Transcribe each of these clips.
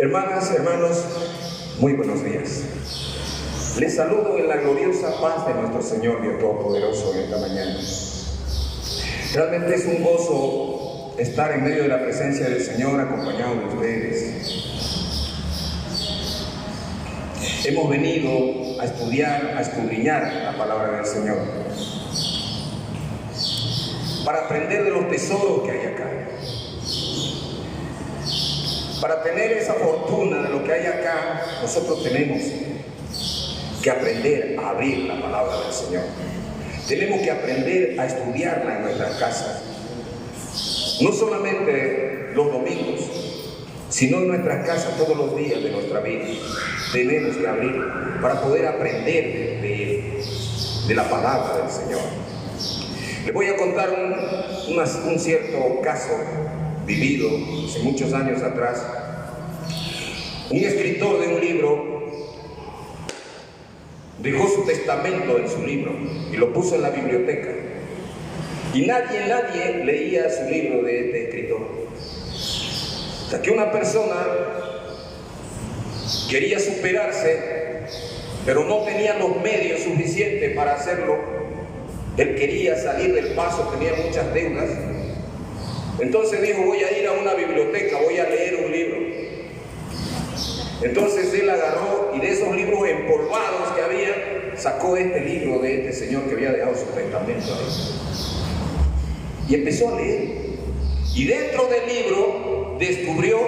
Hermanas, hermanos, muy buenos días. Les saludo en la gloriosa paz de nuestro Señor Dios Todopoderoso en esta mañana. Realmente es un gozo estar en medio de la presencia del Señor acompañado de ustedes. Hemos venido a estudiar, a escudriñar la palabra del Señor para aprender de los tesoros que hay acá, para tener esa fortuna de lo que hay acá. Nosotros tenemos que aprender a abrir la palabra del Señor. Tenemos que aprender a estudiarla en nuestras casas, no solamente los domingos, sino en nuestras casas todos los días de nuestra vida. Tenemos que abrir para poder aprender de la palabra del Señor. Les voy a contar un cierto caso vivido hace muchos años atrás. Un escritor de un libro dejó su testamento en su libro y lo puso en la biblioteca. Y nadie leía su libro de este escritor. Hasta que una persona quería superarse, pero no tenía los medios suficientes para hacerlo. Él quería salir del paso, tenía muchas deudas. Entonces dijo: voy a ir a una biblioteca, voy a leer un libro. Entonces él agarró y de esos libros empolvados que había, sacó este libro de este señor que había dejado su testamento ahí. Y empezó a leer. Y dentro del libro descubrió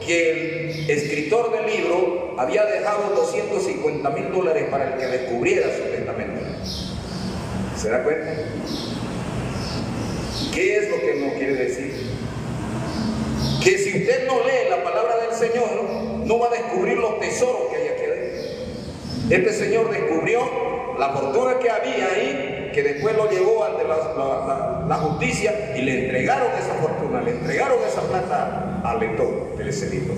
que el escritor del libro había dejado $250,000 para el que descubriera su testamento. ¿Se da cuenta? ¿Qué es lo que nos quiere decir? Que si usted no lee la palabra del Señor, no va a descubrir los tesoros que hay aquí adentro. Este señor descubrió la fortuna que había ahí, que después lo llevó ante la justicia y le entregaron esa fortuna, le entregaron esa plata al lector de ese libro.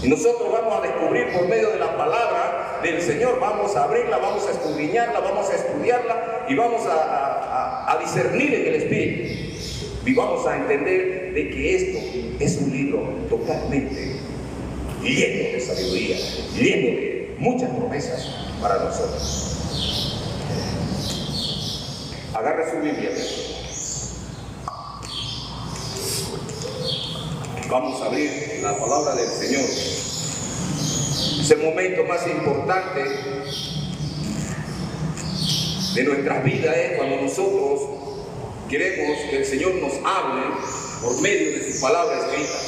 Y nosotros vamos a descubrir por medio de la palabra del Señor, vamos a abrirla, vamos a escudriñarla, vamos a estudiarla y vamos a discernir en el Espíritu. Y vamos a entender de que esto es un libro totalmente lleno de sabiduría, lleno de muchas promesas para nosotros. Agarra su Biblia. Vamos a abrir la palabra del Señor. Es el momento más importante de nuestras vidas, es cuando nosotros queremos que el Señor nos hable por medio de su palabra escrita.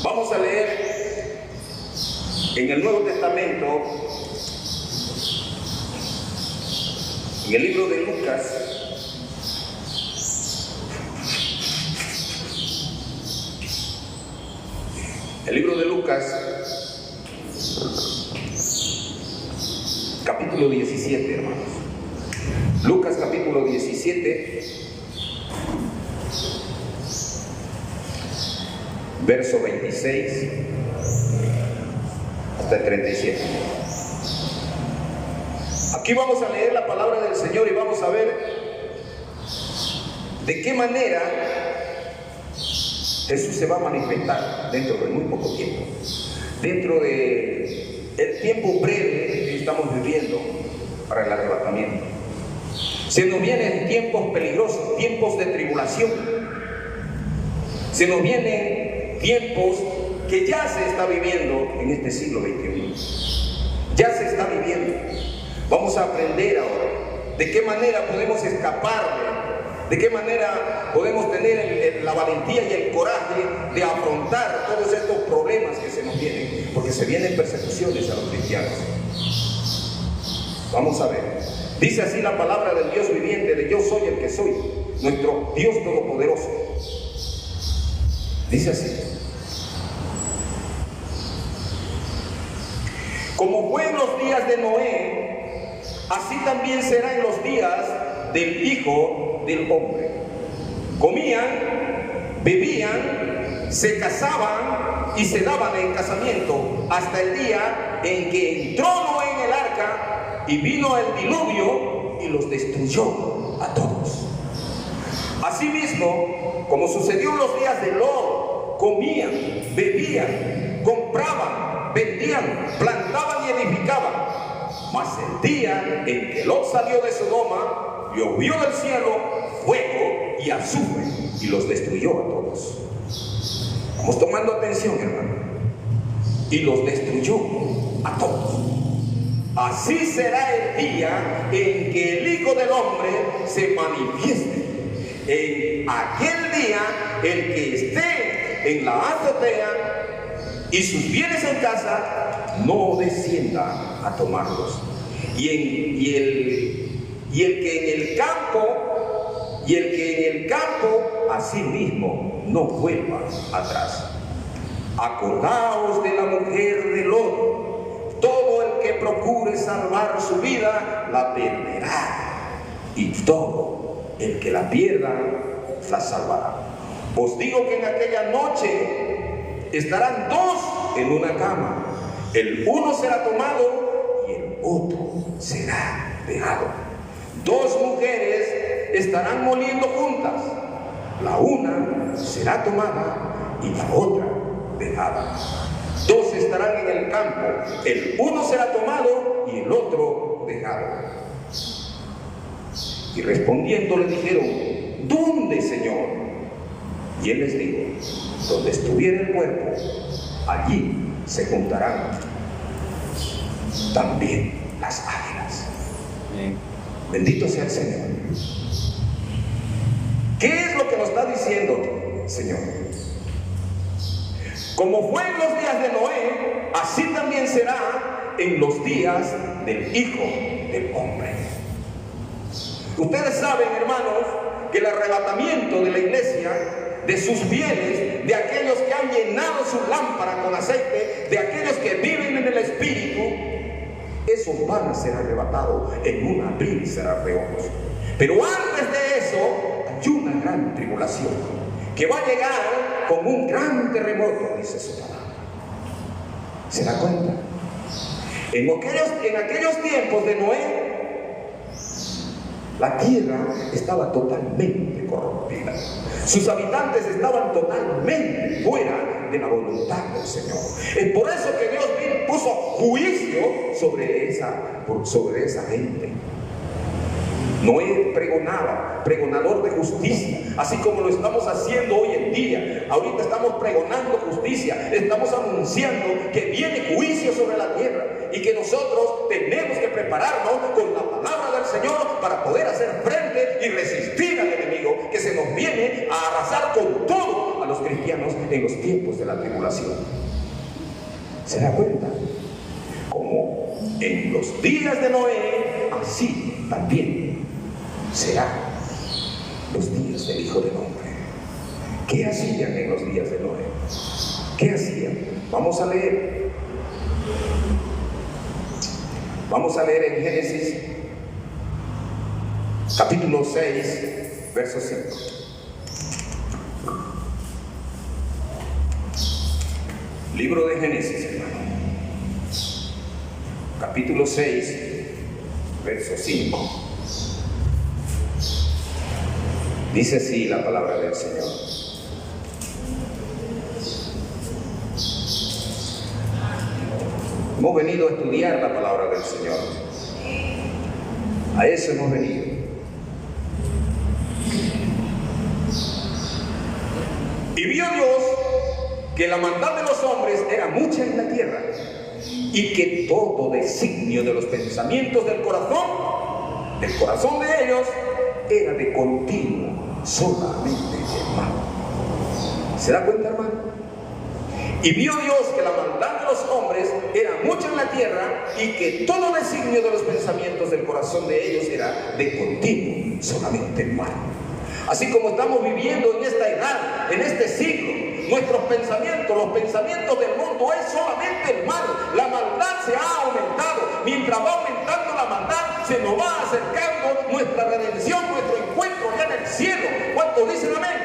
Vamos a leer en el Nuevo Testamento, en el libro de Lucas, capítulo 17, hermanos. Lucas capítulo 17, verso 26 hasta el 37. Aquí vamos a leer la palabra del Señor y vamos a ver de qué manera Jesús se va a manifestar dentro de muy poco tiempo, dentro de el tiempo breve que estamos viviendo para el arrebatamiento. Se nos vienen tiempos peligrosos, tiempos de tribulación. Se nos vienen tiempos que ya se está viviendo en este siglo XXI. Ya se está viviendo. Vamos a aprender ahora de qué manera podemos escaparle, de qué manera podemos tener la valentía y el coraje de afrontar todos estos problemas que se nos vienen, porque se vienen persecuciones a los cristianos. Vamos a ver. Dice así la palabra del Dios viviente, de yo soy el que soy, nuestro Dios todopoderoso. Dice así: como fue en los días de Noé, así también será en los días del Hijo del Hombre. Comían, bebían, se casaban y se daban en casamiento hasta el día en que entró Noé en el arca y vino el diluvio y los destruyó a todos. Asimismo, como sucedió en los días de Lot, comían, bebían, compraban, vendían, plantaban y edificaban. Mas el día en que Lot salió de Sodoma, llovió del cielo fuego y azufre y los destruyó a todos. Vamos tomando atención, hermano. Y los destruyó a todos. Así será el día en que el Hijo del Hombre se manifieste. En aquel día, el que esté en la azotea y sus bienes en casa, no descienda a tomarlos. Y el que en el campo, asimismo, no vuelva atrás. Acordaos de la mujer de Lot. Todo el que procure salvar su vida, la perderá. Y todo el que la pierda, la salvará. Os digo que en aquella noche estarán dos en una cama. El uno será tomado y el otro será dejado. Dos mujeres estarán moliendo juntas. La una será tomada y la otra dejada. Dos estarán en el campo. El uno será tomado y el otro dejado. Y respondiendo le dijeron: ¿dónde, Señor? Y él les dijo: donde estuviera el cuerpo, allí se juntarán también las águilas. Bien. Bendito sea el Señor. ¿Qué es lo que nos está diciendo, Señor? Como fue en los días de Noé, así también será en los días del Hijo del Hombre. Ustedes saben, hermanos, que el arrebatamiento de la iglesia, de sus bienes, de aquellos que han llenado su lámpara con aceite, de aquellos que viven en el Espíritu, esos van a ser arrebatados en un abrir y cerrar de ojos. Pero antes de eso hay una gran tribulación que va a llegar con un gran terremoto, dice su palabra. ¿Se da cuenta? En aquellos tiempos de Noé, la tierra estaba totalmente corrompida. Sus habitantes estaban totalmente fuera de la voluntad del Señor. Es por eso que Dios puso juicio sobre esa gente. Noé pregonaba, pregonador de justicia, así como lo estamos haciendo hoy en día. Ahorita estamos pregonando justicia, estamos anunciando que viene juicio sobre la tierra y que nosotros tenemos que prepararnos con la palabra del Señor para poder hacer frente y resistir al enemigo que se nos viene a arrasar con todo a los cristianos en los tiempos de la tribulación. ¿Se da cuenta? Como en los días de Noé, así también serán los días del Hijo del Hombre. ¿Qué hacían en los días de Noé? ¿Qué hacían? Vamos a leer. Vamos a leer en Génesis capítulo 6, verso 5. Libro de Génesis, hermano. Capítulo 6, verso 5. Dice así la palabra del Señor. Hemos venido a estudiar la palabra del Señor. A eso hemos venido. Y vio Dios que la maldad de los hombres era mucha en la tierra, y que todo designio de los pensamientos del corazón de ellos, era de continuo solamente el mal. ¿Se da cuenta, hermano? Y vio Dios que la maldad de los hombres era mucha en la tierra, y que todo designio de los pensamientos del corazón de ellos era de continuo solamente el mal. Así como estamos viviendo en esta edad, en este siglo, nuestros pensamientos, los pensamientos del mundo es solamente el mal. La maldad se ha aumentado. Mientras va aumentando la maldad, se nos va acercando nuestra redención, nuestro encuentro ya en el cielo. ¿Cuántos dicen amén?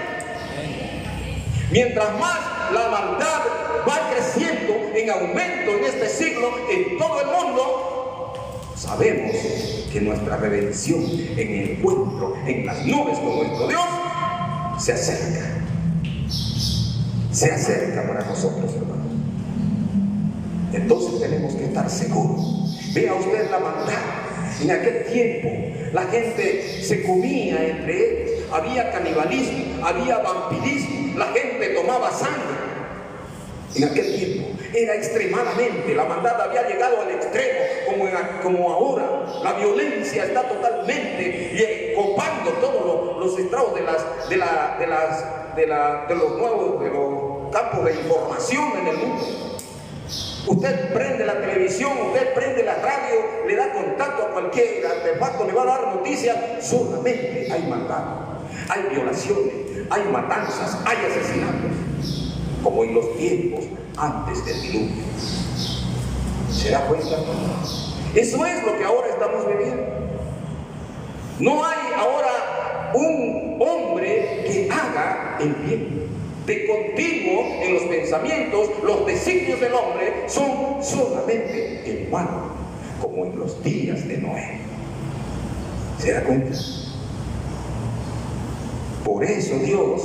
Mientras más la maldad va creciendo en aumento en este siglo, en todo el mundo, sabemos que nuestra redención en el encuentro en las nubes con nuestro Dios se acerca. Se acerca para nosotros, hermano. Entonces tenemos que estar seguros. Vea usted la maldad. En aquel tiempo la gente se comía entre ellos. Había canibalismo, había vampirismo. La gente tomaba sangre. En aquel tiempo era extremadamente, la maldad había llegado al extremo, como ahora. La violencia está totalmente copando todos los estrados de los campos de información en el mundo. Usted prende la televisión, usted prende la radio, le da contacto a cualquier artefacto, le va a dar noticias. Solamente hay maldad, hay violaciones, hay matanzas, hay asesinatos, como en los tiempos antes del diluvio. ¿Se da cuenta? Eso es lo que ahora estamos viviendo. No hay ahora un hombre que haga el bien. De continuo en los pensamientos, los designios del hombre son solamente el mal, como en los días de Noé. ¿Se da cuenta? Por eso Dios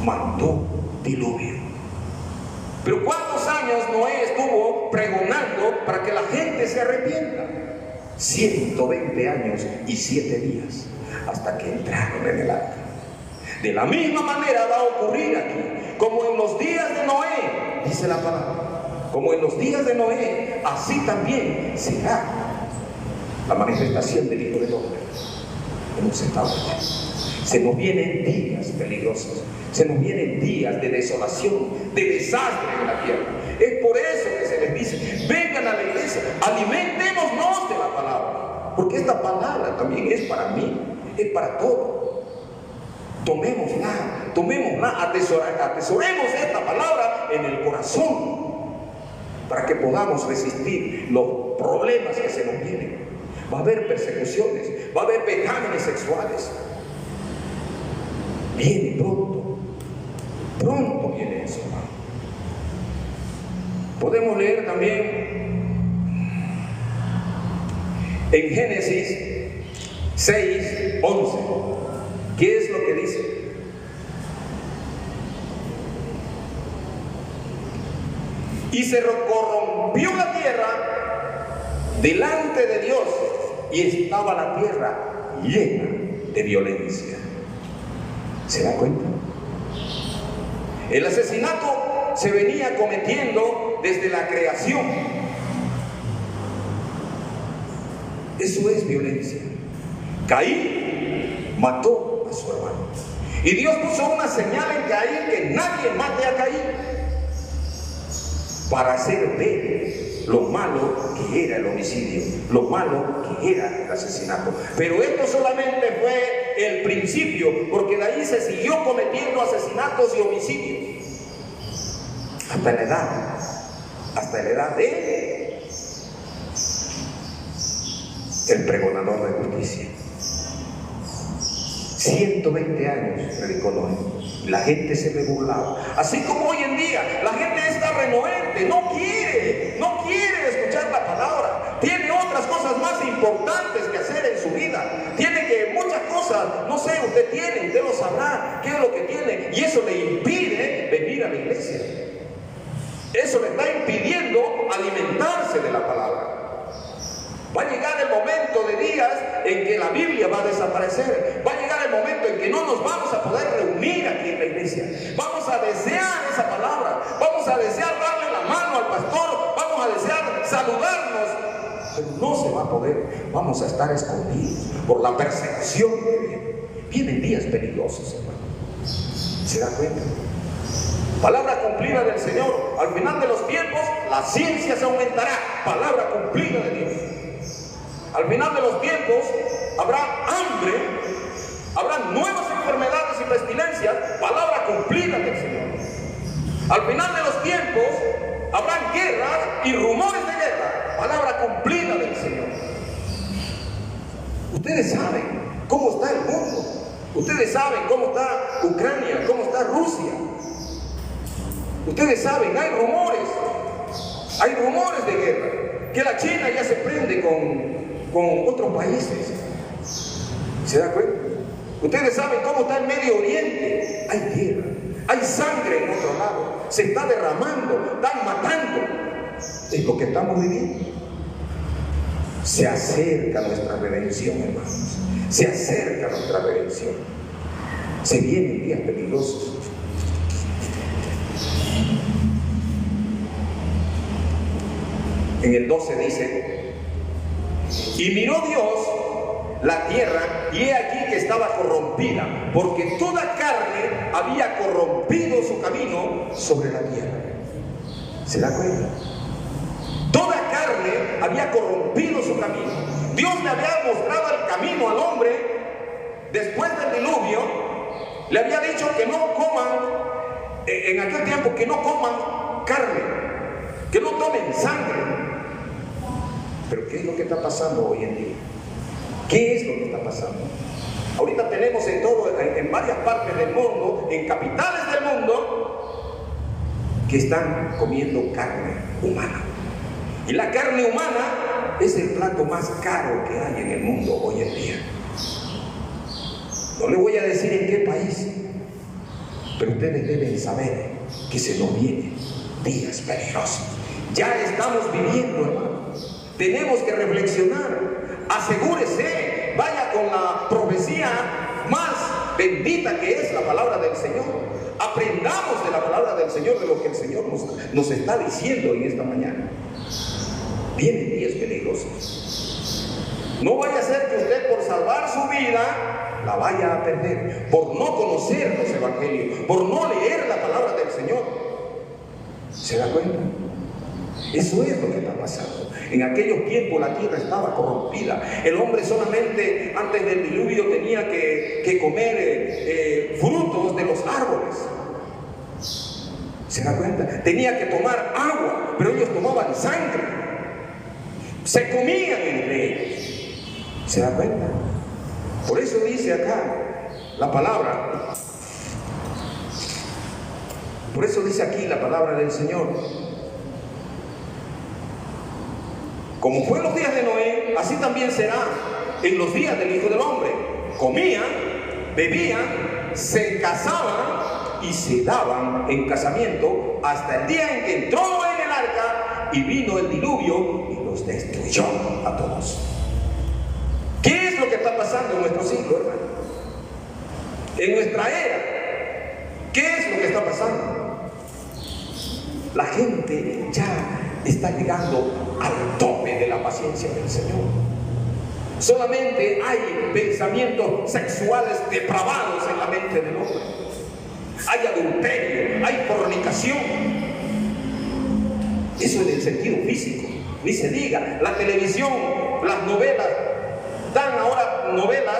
mandó diluvio. Pero ¿cuántos años Noé estuvo pregonando para que la gente se arrepienta? 120 años y 7 días hasta que entraron en el arca. De la misma manera va a ocurrir aquí, como en los días de Noé, dice la palabra. Como en los días de Noé, así también será la manifestación del Hijo del Hombre. Hemos estado aquí. Se nos vienen días peligrosos, se nos vienen días de desolación, de desastre en la tierra. Es por eso que se les dice: vengan a la iglesia, alimentémonos de la palabra, porque esta palabra también es para mí, es para todos. Tomémosla, atesoremos esta palabra en el corazón para que podamos resistir los problemas que se nos vienen. Va a haber persecuciones, va a haber vejámenes sexuales. Viene pronto viene eso, hermano. Podemos leer también en Génesis 6:11. ¿Qué es lo que dice? Y se corrompió la tierra delante de Dios, y estaba la tierra llena de violencia. ¿Se da cuenta? El asesinato se venía cometiendo desde la creación. Eso es violencia. Caín mató a su hermano, y Dios puso una señal en Caín, que nadie mate a Caín, para hacer ver lo malo que era el homicidio, lo malo que era el asesinato. Pero esto solamente fue el principio, porque de ahí se siguió cometiendo asesinatos y homicidios hasta la edad de el pregonador de justicia. 120 años predicó Noé, y la gente se le burlaba. Así como hoy en día la gente está renuente, no quiere escuchar la palabra, tiene otras cosas más importantes que hacer en su vida, tiene que muchas cosas, no sé, usted lo sabrá, qué es lo que tiene, y eso le impide venir a la iglesia. Eso le está impidiendo alimentarse de la palabra. Va a llegar el momento de días en que la Biblia va a desaparecer. Va a llegar el momento en que no nos vamos a poder reunir aquí en la iglesia. Vamos a desear esa palabra. Vamos a desear darle la mano al pastor. Vamos a desear saludarnos. Pero no se va a poder. Vamos a estar escondidos por la persecución que viene. Vienen días peligrosos, hermano. ¿Se da cuenta? Palabra cumplida del Señor. Al final de los tiempos, la ciencia se aumentará. Palabra cumplida de Dios. Al final de los tiempos habrá hambre, habrá nuevas enfermedades y pestilencias, palabra cumplida del Señor. Al final de los tiempos habrán guerras y rumores de guerra, palabra cumplida del Señor. Ustedes saben cómo está el mundo, ustedes saben cómo está Ucrania, cómo está Rusia. Ustedes saben, hay rumores de guerra, que la China ya se prende con otros países. ¿Se da cuenta? Ustedes saben cómo está el Medio Oriente. Hay guerra, hay sangre en otro lado, se está derramando, están matando. Es lo que estamos viviendo. Se acerca nuestra redención, hermanos. Se acerca nuestra redención. Se vienen días peligrosos. En el 12 dice: y miró Dios la tierra, y he aquí que estaba corrompida, porque toda carne había corrompido su camino sobre la tierra. ¿Se da cuenta? Toda carne había corrompido su camino. Dios le había mostrado el camino al hombre después del diluvio. Le había dicho que no coman, en aquel tiempo, que no coman carne, que no tomen sangre. Pero ¿qué es lo que está pasando hoy en día? ¿Qué es lo que está pasando? Ahorita tenemos en varias partes del mundo, en capitales del mundo, que están comiendo carne humana. Y la carne humana es el plato más caro que hay en el mundo hoy en día. No le voy a decir en qué país, pero ustedes deben saber que se nos vienen días peligrosos. Ya estamos viviendo, hermano. Tenemos que reflexionar. Asegúrese, vaya con la profecía más bendita que es la palabra del Señor. Aprendamos de la palabra del Señor, de lo que el Señor nos está diciendo en esta mañana. Vienen días peligrosos. No vaya a ser que usted, por salvar su vida, la vaya a perder, por no conocer los evangelios, por no leer la palabra del Señor. ¿Se da cuenta? Eso es lo que está pasando. En aquellos tiempos la tierra estaba corrompida. El hombre solamente antes del diluvio tenía que comer frutos de los árboles. ¿Se da cuenta? Tenía que tomar agua, pero ellos tomaban sangre. Se comían entre ellos. ¿Se da cuenta? Por eso dice acá la palabra. Por eso dice aquí la palabra del Señor. Como fue en los días de Noé, así también será en los días del Hijo del Hombre. Comían, bebían, se casaban y se daban en casamiento hasta el día en que entró Noé en el arca y vino el diluvio y los destruyó a todos. ¿Qué es lo que está pasando en nuestro siglo, hermano? En nuestra era, ¿qué es lo que está pasando? La gente ya está llegando al tope de la paciencia del Señor. Solamente hay pensamientos sexuales depravados en la mente del hombre. Hay adulterio, hay fornicación. Eso en el sentido físico. Ni se diga, la televisión, las novelas, dan ahora novelas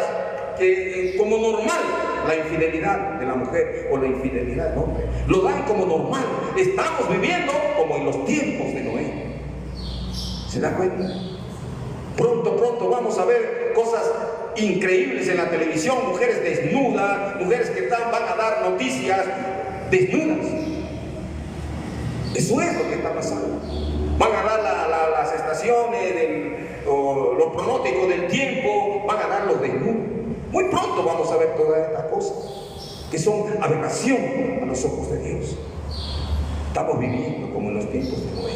que como normal, la infidelidad de la mujer o la infidelidad del hombre, lo dan como normal. Estamos viviendo como en los tiempos de Noé. ¿Se da cuenta? Pronto vamos a ver cosas increíbles en la televisión, mujeres desnudas, mujeres que van a dar noticias desnudas. Eso es lo que está pasando. Van a dar las estaciones, los pronósticos del tiempo, van a dar los desnudos. Muy pronto vamos a ver todas estas cosas que son aberración a los ojos de Dios. Estamos viviendo como en los tiempos de Noé.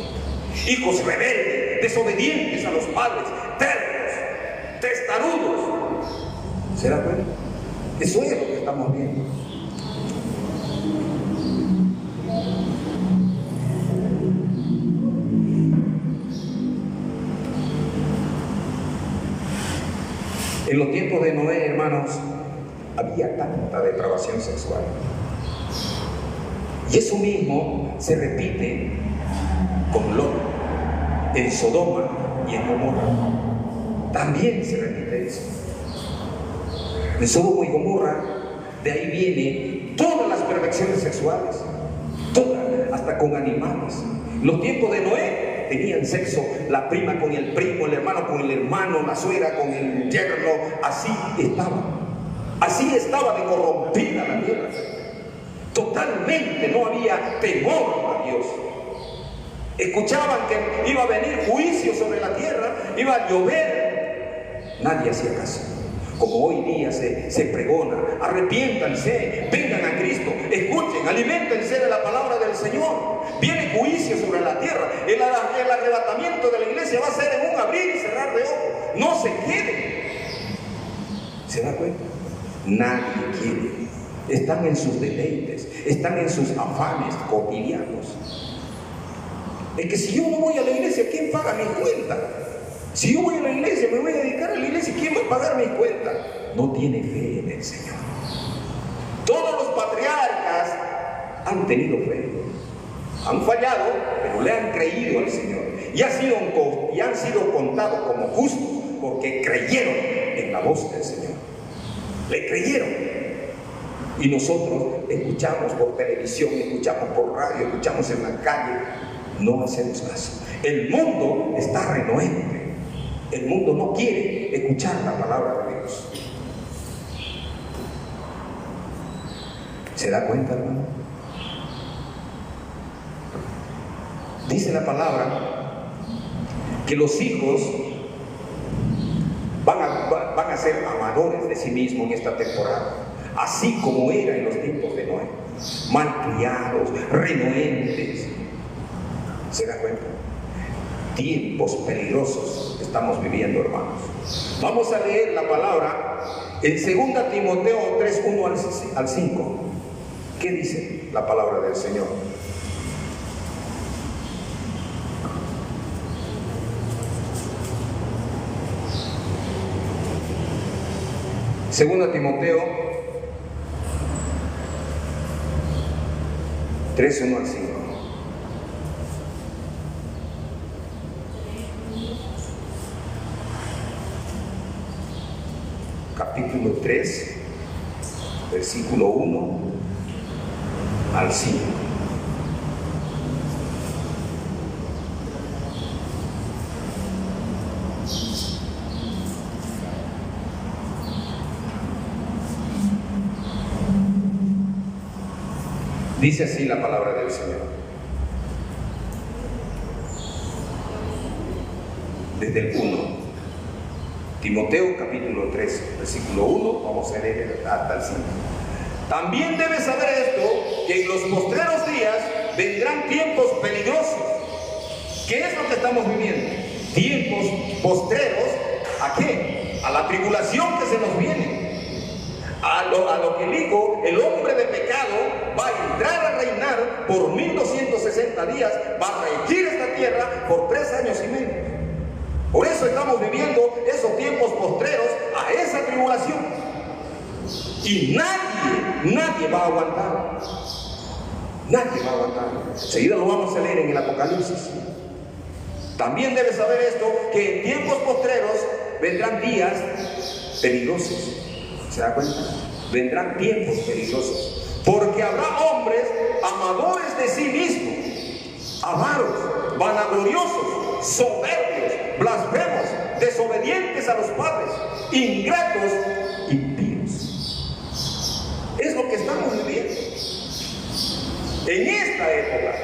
Hijos rebeldes, desobedientes a los padres, tercos, testarudos. ¿Se da cuenta? Eso es lo que estamos viendo. En los tiempos de Noé, hermanos, había tanta depravación sexual. Y eso mismo se repite con Lot, en Sodoma y en Gomorra. También se repite eso. En Sodoma y Gomorra, de ahí vienen todas las perversiones sexuales, todas, hasta con animales. En los tiempos de Noé tenían sexo, la prima con el primo, el hermano con el hermano, la suegra con el yerno, así estaba de corrompida la tierra. Totalmente no había temor a Dios. Escuchaban que iba a venir juicio sobre la tierra, iba a llover, nadie hacía caso. Como hoy día se pregona, arrepiéntanse, vengan a Cristo, escuchen, aliméntense de la palabra del Señor. Viene juicio sobre la tierra. El arrebatamiento de la iglesia va a ser en un abrir y cerrar de ojos. No se queden. ¿Se da cuenta? Nadie quiere. Están en sus deleites, están en sus afanes cotidianos. Es que si yo no voy a la iglesia, ¿quién paga mis cuentas? Si yo voy a la iglesia, me voy a dedicar a la iglesia, ¿quién va a pagar mis cuentas? No tiene fe en el Señor. Todos los patriarcas han tenido fe. Han fallado, pero le han creído al Señor. Y han sido contados como justos porque creyeron en la voz del Señor. Le creyeron. Y nosotros escuchamos por televisión, escuchamos por radio, escuchamos en la calle. No hacemos caso. El mundo está renuente. El mundo no quiere escuchar la palabra de Dios. ¿Se da cuenta, hermano? Dice la palabra que los hijos van a ser amadores de sí mismos en esta temporada, así como era en los tiempos de Noé, malcriados, renuentes. ¿Se da cuenta? Tiempos peligrosos estamos viviendo, hermanos. Vamos a leer la palabra en 2 Timoteo 3, 1 al 5. ¿Qué dice la palabra del Señor? Segunda Timoteo 3, 1 al 5. Capítulo 3, versículo 1 al 5. Dice así la palabra del Señor. Desde el 1. Timoteo capítulo 3, versículo 1, vamos a leer hasta el 5. También debes saber esto, que en los postreros días vendrán tiempos peligrosos. ¿Qué es lo que estamos viviendo? Tiempos postreros, ¿a qué? A la tribulación que se nos viene. A lo que digo, el hombre de pecado va a entrar a reinar por 1260 días, va a regir esta tierra por 3 años y medio. Por eso estamos viviendo esos tiempos postreros a esa tribulación. Y nadie va a aguantar. Nadie va a aguantar. Enseguida lo vamos a leer en el Apocalipsis. También debes saber esto, que en tiempos postreros vendrán días peligrosos. ¿Se da cuenta? Vendrán tiempos peligrosos. Porque habrá hombres amadores de sí mismos, avaros, vanagloriosos, soberbios, blasfemos, desobedientes a los padres, ingratos y impíos. Es lo que estamos viviendo. En esta época,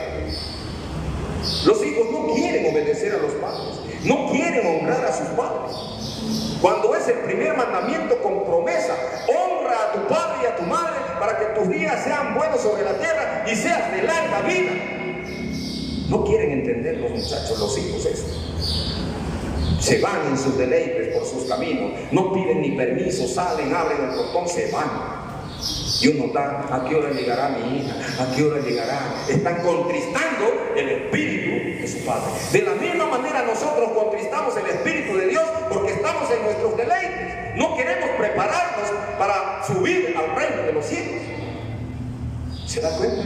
los hijos no quieren obedecer a los padres, no quieren honrar a sus padres. Cuando es el primer mandamiento con promesa, honra a tu padre y a tu madre para que tus días sean buenos sobre la tierra y seas de larga vida. No quieren entender los muchachos, los hijos esto. Se van en sus deleites por sus caminos, no piden ni permiso, salen, abren el portón, se van. Y uno está, ¿a qué hora llegará mi hija? ¿A qué hora llegará? Están contristando el espíritu de su padre. De la misma manera nosotros contristamos el espíritu de Dios porque estamos en nuestros deleites. No queremos prepararnos para subir al reino de los cielos. ¿Se da cuenta?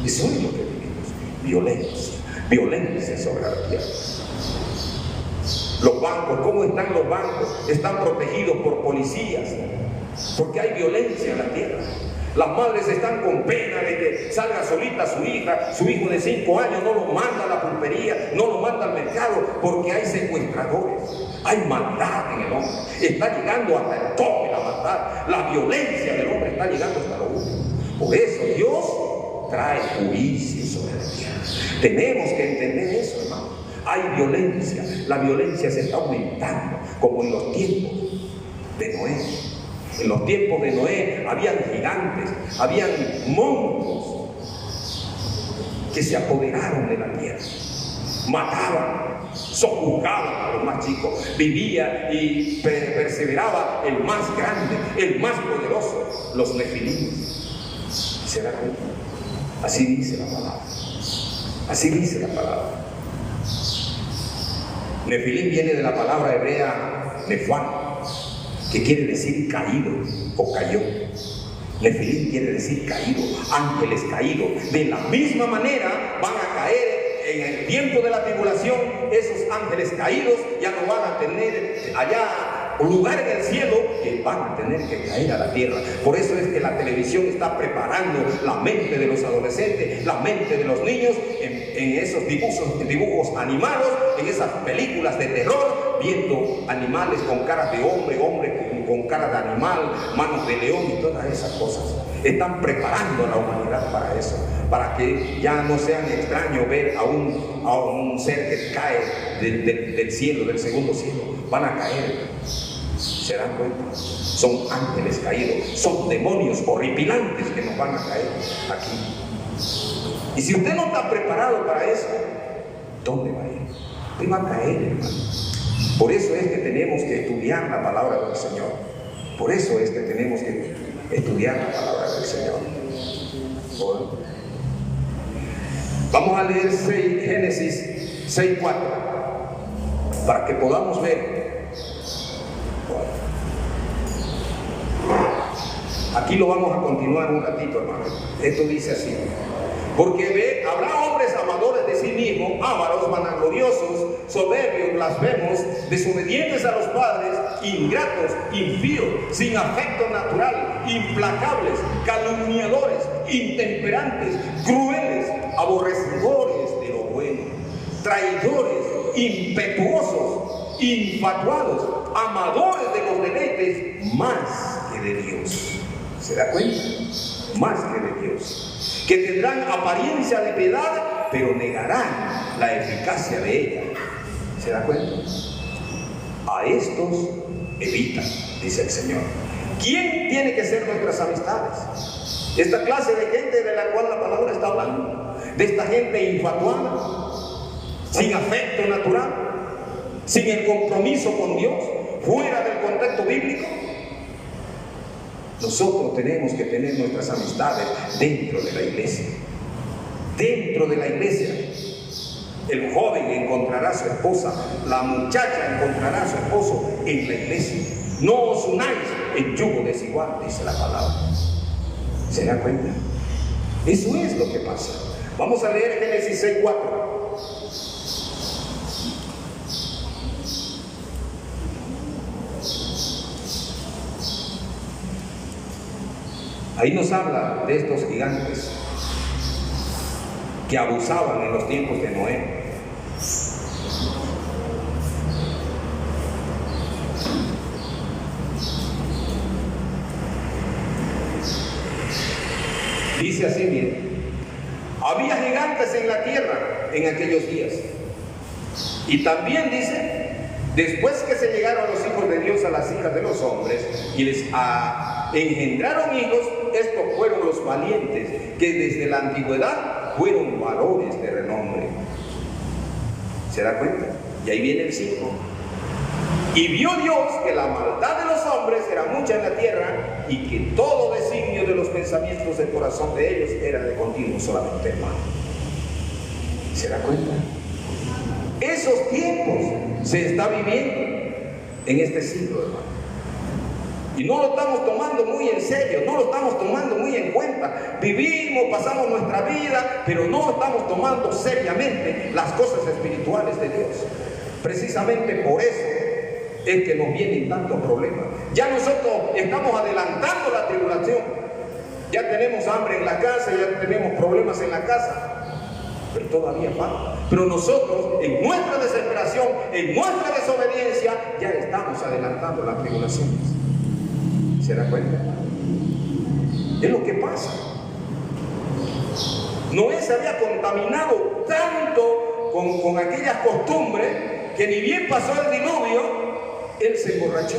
Eso es lo que vivimos. Violencia sobre la tierra. Los bancos, ¿cómo están los bancos? Están protegidos por policías. Porque hay violencia en la tierra. Las madres están con pena de que salga solita su hija, su hijo de 5 años, no lo manda a la pulpería, no lo manda al mercado, porque hay secuestradores, hay maldad en el hombre. Está llegando hasta el tope la maldad, la violencia del hombre está llegando hasta lo último. Por eso Dios trae juicio sobre la tierra. Tenemos que entender eso, hermano. Hay violencia, la violencia se está aumentando, como en los tiempos de Noé. En los tiempos de Noé habían gigantes, habían monstruos que se apoderaron de la tierra, mataban, sojuzgaban a los más chicos, vivía y perseveraba el más grande, el más poderoso, los nefilim. ¿Se da cuenta? Así dice la palabra. Así dice la palabra. Nefilim viene de la palabra hebrea nefán, que quiere decir caído o cayó. Nefilim quiere decir caído, ángeles caídos. De la misma manera van a caer en el tiempo de la tribulación. Esos ángeles caídos ya no van a tener allá lugar en el cielo, que van a tener que caer a la tierra. Por eso es que la televisión está preparando la mente de los adolescentes, la mente de los niños en esos dibujos animados, en esas películas de terror, viendo animales con caras de hombre, con cara de animal, manos de león y todas esas cosas. Están preparando a la humanidad para eso, para que ya no sean extraños ver a un ser que cae del cielo, del segundo cielo. Van a caer. ¿Se dan cuenta? Son ángeles caídos, son demonios horripilantes que nos van a caer aquí. Y si usted no está preparado para eso, ¿dónde va a ir? Usted va a caer, hermano. Por eso es que tenemos que estudiar la palabra del Señor. Por eso es que tenemos que estudiar la palabra del Señor. Bueno. Vamos a leer Génesis 6:4 para que podamos ver. Aquí lo vamos a continuar un ratito, hermano. Esto dice así: porque habrá hombres amadores de sí mismos, ávaros, vanagloriosos, soberbios, blasfemos, desobedientes a los padres, ingratos, impíos, sin afecto natural, implacables, calumniadores, intemperantes, crueles, aborrecedores de lo bueno, traidores, impetuosos, infatuados, amadores de los deleites más que de Dios. ¿Se da cuenta? Más que de Dios. Que tendrán apariencia de piedad, pero negarán la eficacia de ella. ¿Se da cuenta? A estos evita, dice el Señor. ¿Quién tiene que ser nuestras amistades? Esta clase de gente de la cual la palabra está hablando. De esta gente infatuada, sin afecto natural, sin el compromiso con Dios, fuera del contexto bíblico. Nosotros tenemos que tener nuestras amistades dentro de la iglesia. Dentro de la iglesia. El joven encontrará a su esposa, la muchacha encontrará a su esposo en la iglesia. No os unáis en yugo desigual, dice la palabra. ¿Se da cuenta? Eso es lo que pasa. Vamos a leer Génesis 6:4. Ahí nos habla de estos gigantes que abusaban en los tiempos de Noé. Dice así, bien: había gigantes en la tierra en aquellos días. Y también dice: después que se llegaron los hijos de Dios a las hijas de los hombres y les engendraron hijos, estos fueron los valientes, que desde la antigüedad fueron varones de renombre. ¿Se da cuenta? Y ahí viene el 5. Y vio Dios que la maldad de los hombres era mucha en la tierra, y que todo designio de los pensamientos del corazón de ellos era de continuo solamente el mal. ¿Se da cuenta? Esos tiempos se está viviendo en este siglo, hermano. Y no lo estamos tomando muy en serio, no lo estamos tomando muy en cuenta. Vivimos, pasamos nuestra vida, pero no estamos tomando seriamente las cosas espirituales de Dios. Precisamente por eso es que nos vienen tantos problemas. Ya nosotros estamos adelantando la tribulación. Ya tenemos hambre en la casa, ya tenemos problemas en la casa, pero todavía falta. Pero nosotros, en nuestra desesperación, en nuestra desobediencia, ya estamos adelantando las tribulaciones. ¿Se da cuenta? Es lo que pasa. Noé se había contaminado tanto con aquellas costumbres que ni bien pasó el diluvio, él se emborrachó.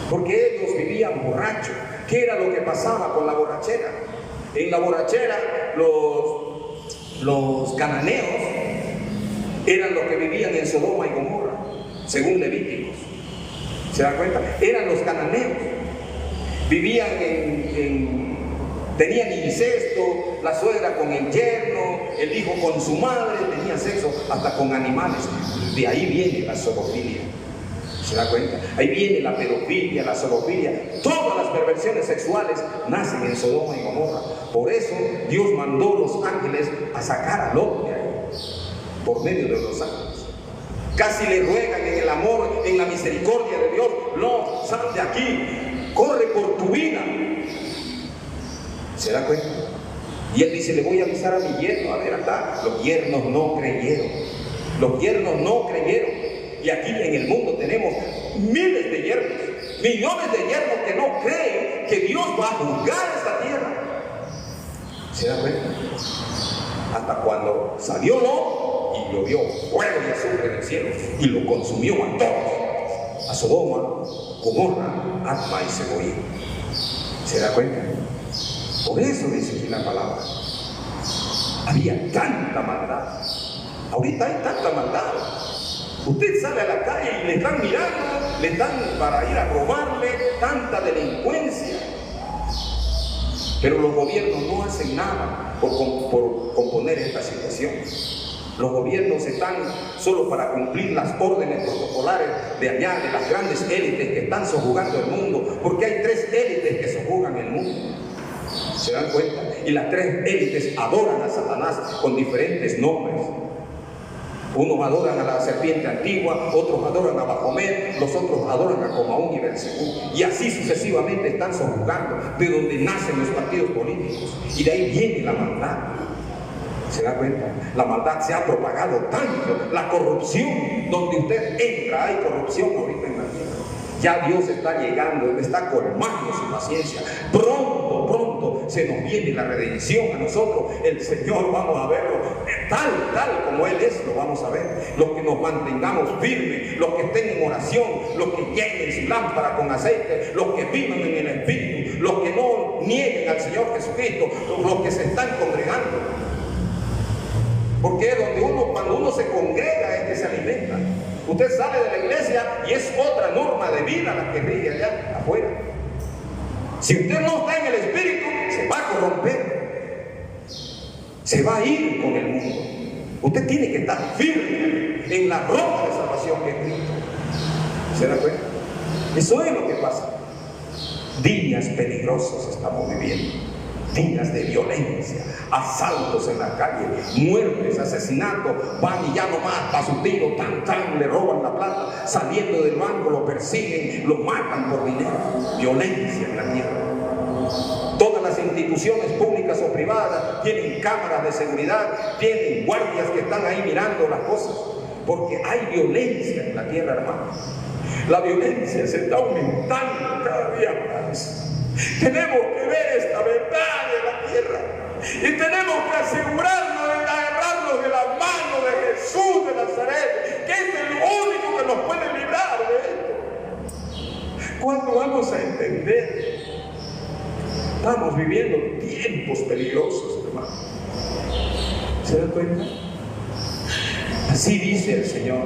porque ellos vivían borrachos. ¿Qué era lo que pasaba con la borrachera? En la borrachera los cananeos eran los que vivían en Sodoma y Gomorra, según Levíticos. ¿Se dan cuenta? Eran los cananeos. Vivían tenían incesto, la suegra con el yerno, el hijo con su madre, tenían sexo hasta con animales. De ahí viene la zoofilia. ¿Se da cuenta? Ahí viene la pedofilia, la zoofilia. Todas las perversiones sexuales nacen en Sodoma y Gomorra. Por eso Dios mandó los ángeles a sacar a Lot de ahí, por medio de los ángeles. Casi le ruegan en el amor, en la misericordia de Dios: Lot, sal de aquí, corre por tu vida. ¿Se da cuenta? Y él dice: le voy a avisar a mi yerno. A ver, acá, los yernos no creyeron. Los yernos no creyeron. Y aquí en el mundo tenemos miles de yernos, millones de yernos que no creen que Dios va a juzgar esta tierra. ¿Se da cuenta? Hasta cuando salió Lot y llovió fuego y azufre del cielo y lo consumió a todos, a Sodoma, Gomorra, Adma y Seboim. ¿Se da cuenta? Por eso dice aquí la palabra. Había tanta maldad. Ahorita hay tanta maldad. Usted sale a la calle y le están mirando, le están para ir a robarle, tanta delincuencia. Pero los gobiernos no hacen nada por componer esta situación. Los gobiernos están solo para cumplir las órdenes protocolares de allá, de las grandes élites que están sojugando el mundo, porque hay 3 élites que sojugan el mundo. ¿Se dan cuenta? Y las 3 élites adoran a Satanás con diferentes nombres. Unos adoran a la serpiente antigua, otros adoran a Baphomet, los otros adoran a Comaún y Belcebú. Y así sucesivamente están sojugando, de donde nacen los partidos políticos. Y de ahí viene la maldad. ¿Se da cuenta? La maldad se ha propagado tanto, la corrupción, donde usted entra, hay corrupción ahorita en la tierra. Ya Dios está llegando, está colmando su paciencia. Pronto se nos viene la redención a nosotros. El Señor, vamos a verlo tal como Él es, lo vamos a ver. Los que nos mantengamos firmes, los que estén en oración, los que llenen su lámpara con aceite, los que vivan en el Espíritu, los que no nieguen al Señor Jesucristo, los que se están congregando. Porque cuando uno se congrega es que se alimenta. Usted sale de la iglesia y es otra norma de vida la que rige allá afuera. Si usted no está en el Espíritu, se va a corromper. Se va a ir con el mundo. Usted tiene que estar firme en la roca de salvación que es Cristo. ¿Se da cuenta? Eso es lo que pasa. Días peligrosos estamos viviendo. Días de violencia, asaltos en la calle, muertes, asesinatos, van y ya nomás a su tiro, le roban la plata, saliendo del banco lo persiguen, lo matan por dinero. Violencia en la tierra. Todas las instituciones públicas o privadas tienen cámaras de seguridad, tienen guardias que están ahí mirando las cosas, porque hay violencia en la tierra, hermanos. La violencia se está aumentando cada día más. Tenemos que ver esta verdad de la tierra y tenemos que asegurarnos de agarrarnos de la mano de Jesús de Nazaret, que es el único que nos puede librar de esto. ¿Cuándo vamos a entender? Estamos viviendo tiempos peligrosos, hermano. ¿Se dan cuenta? Así dice el Señor.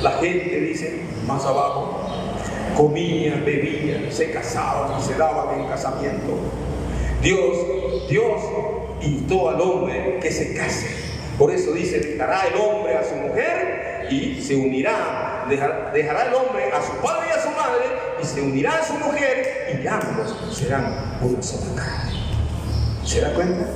La gente dice más abajo: comían, bebían, se casaban y se daban en casamiento. Dios instó al hombre que se case. Por eso dice: dejará el hombre a su mujer y se unirá. Dejará el hombre a su padre y a su madre y se unirá a su mujer y ambos serán una sola carne. ¿Se da cuenta?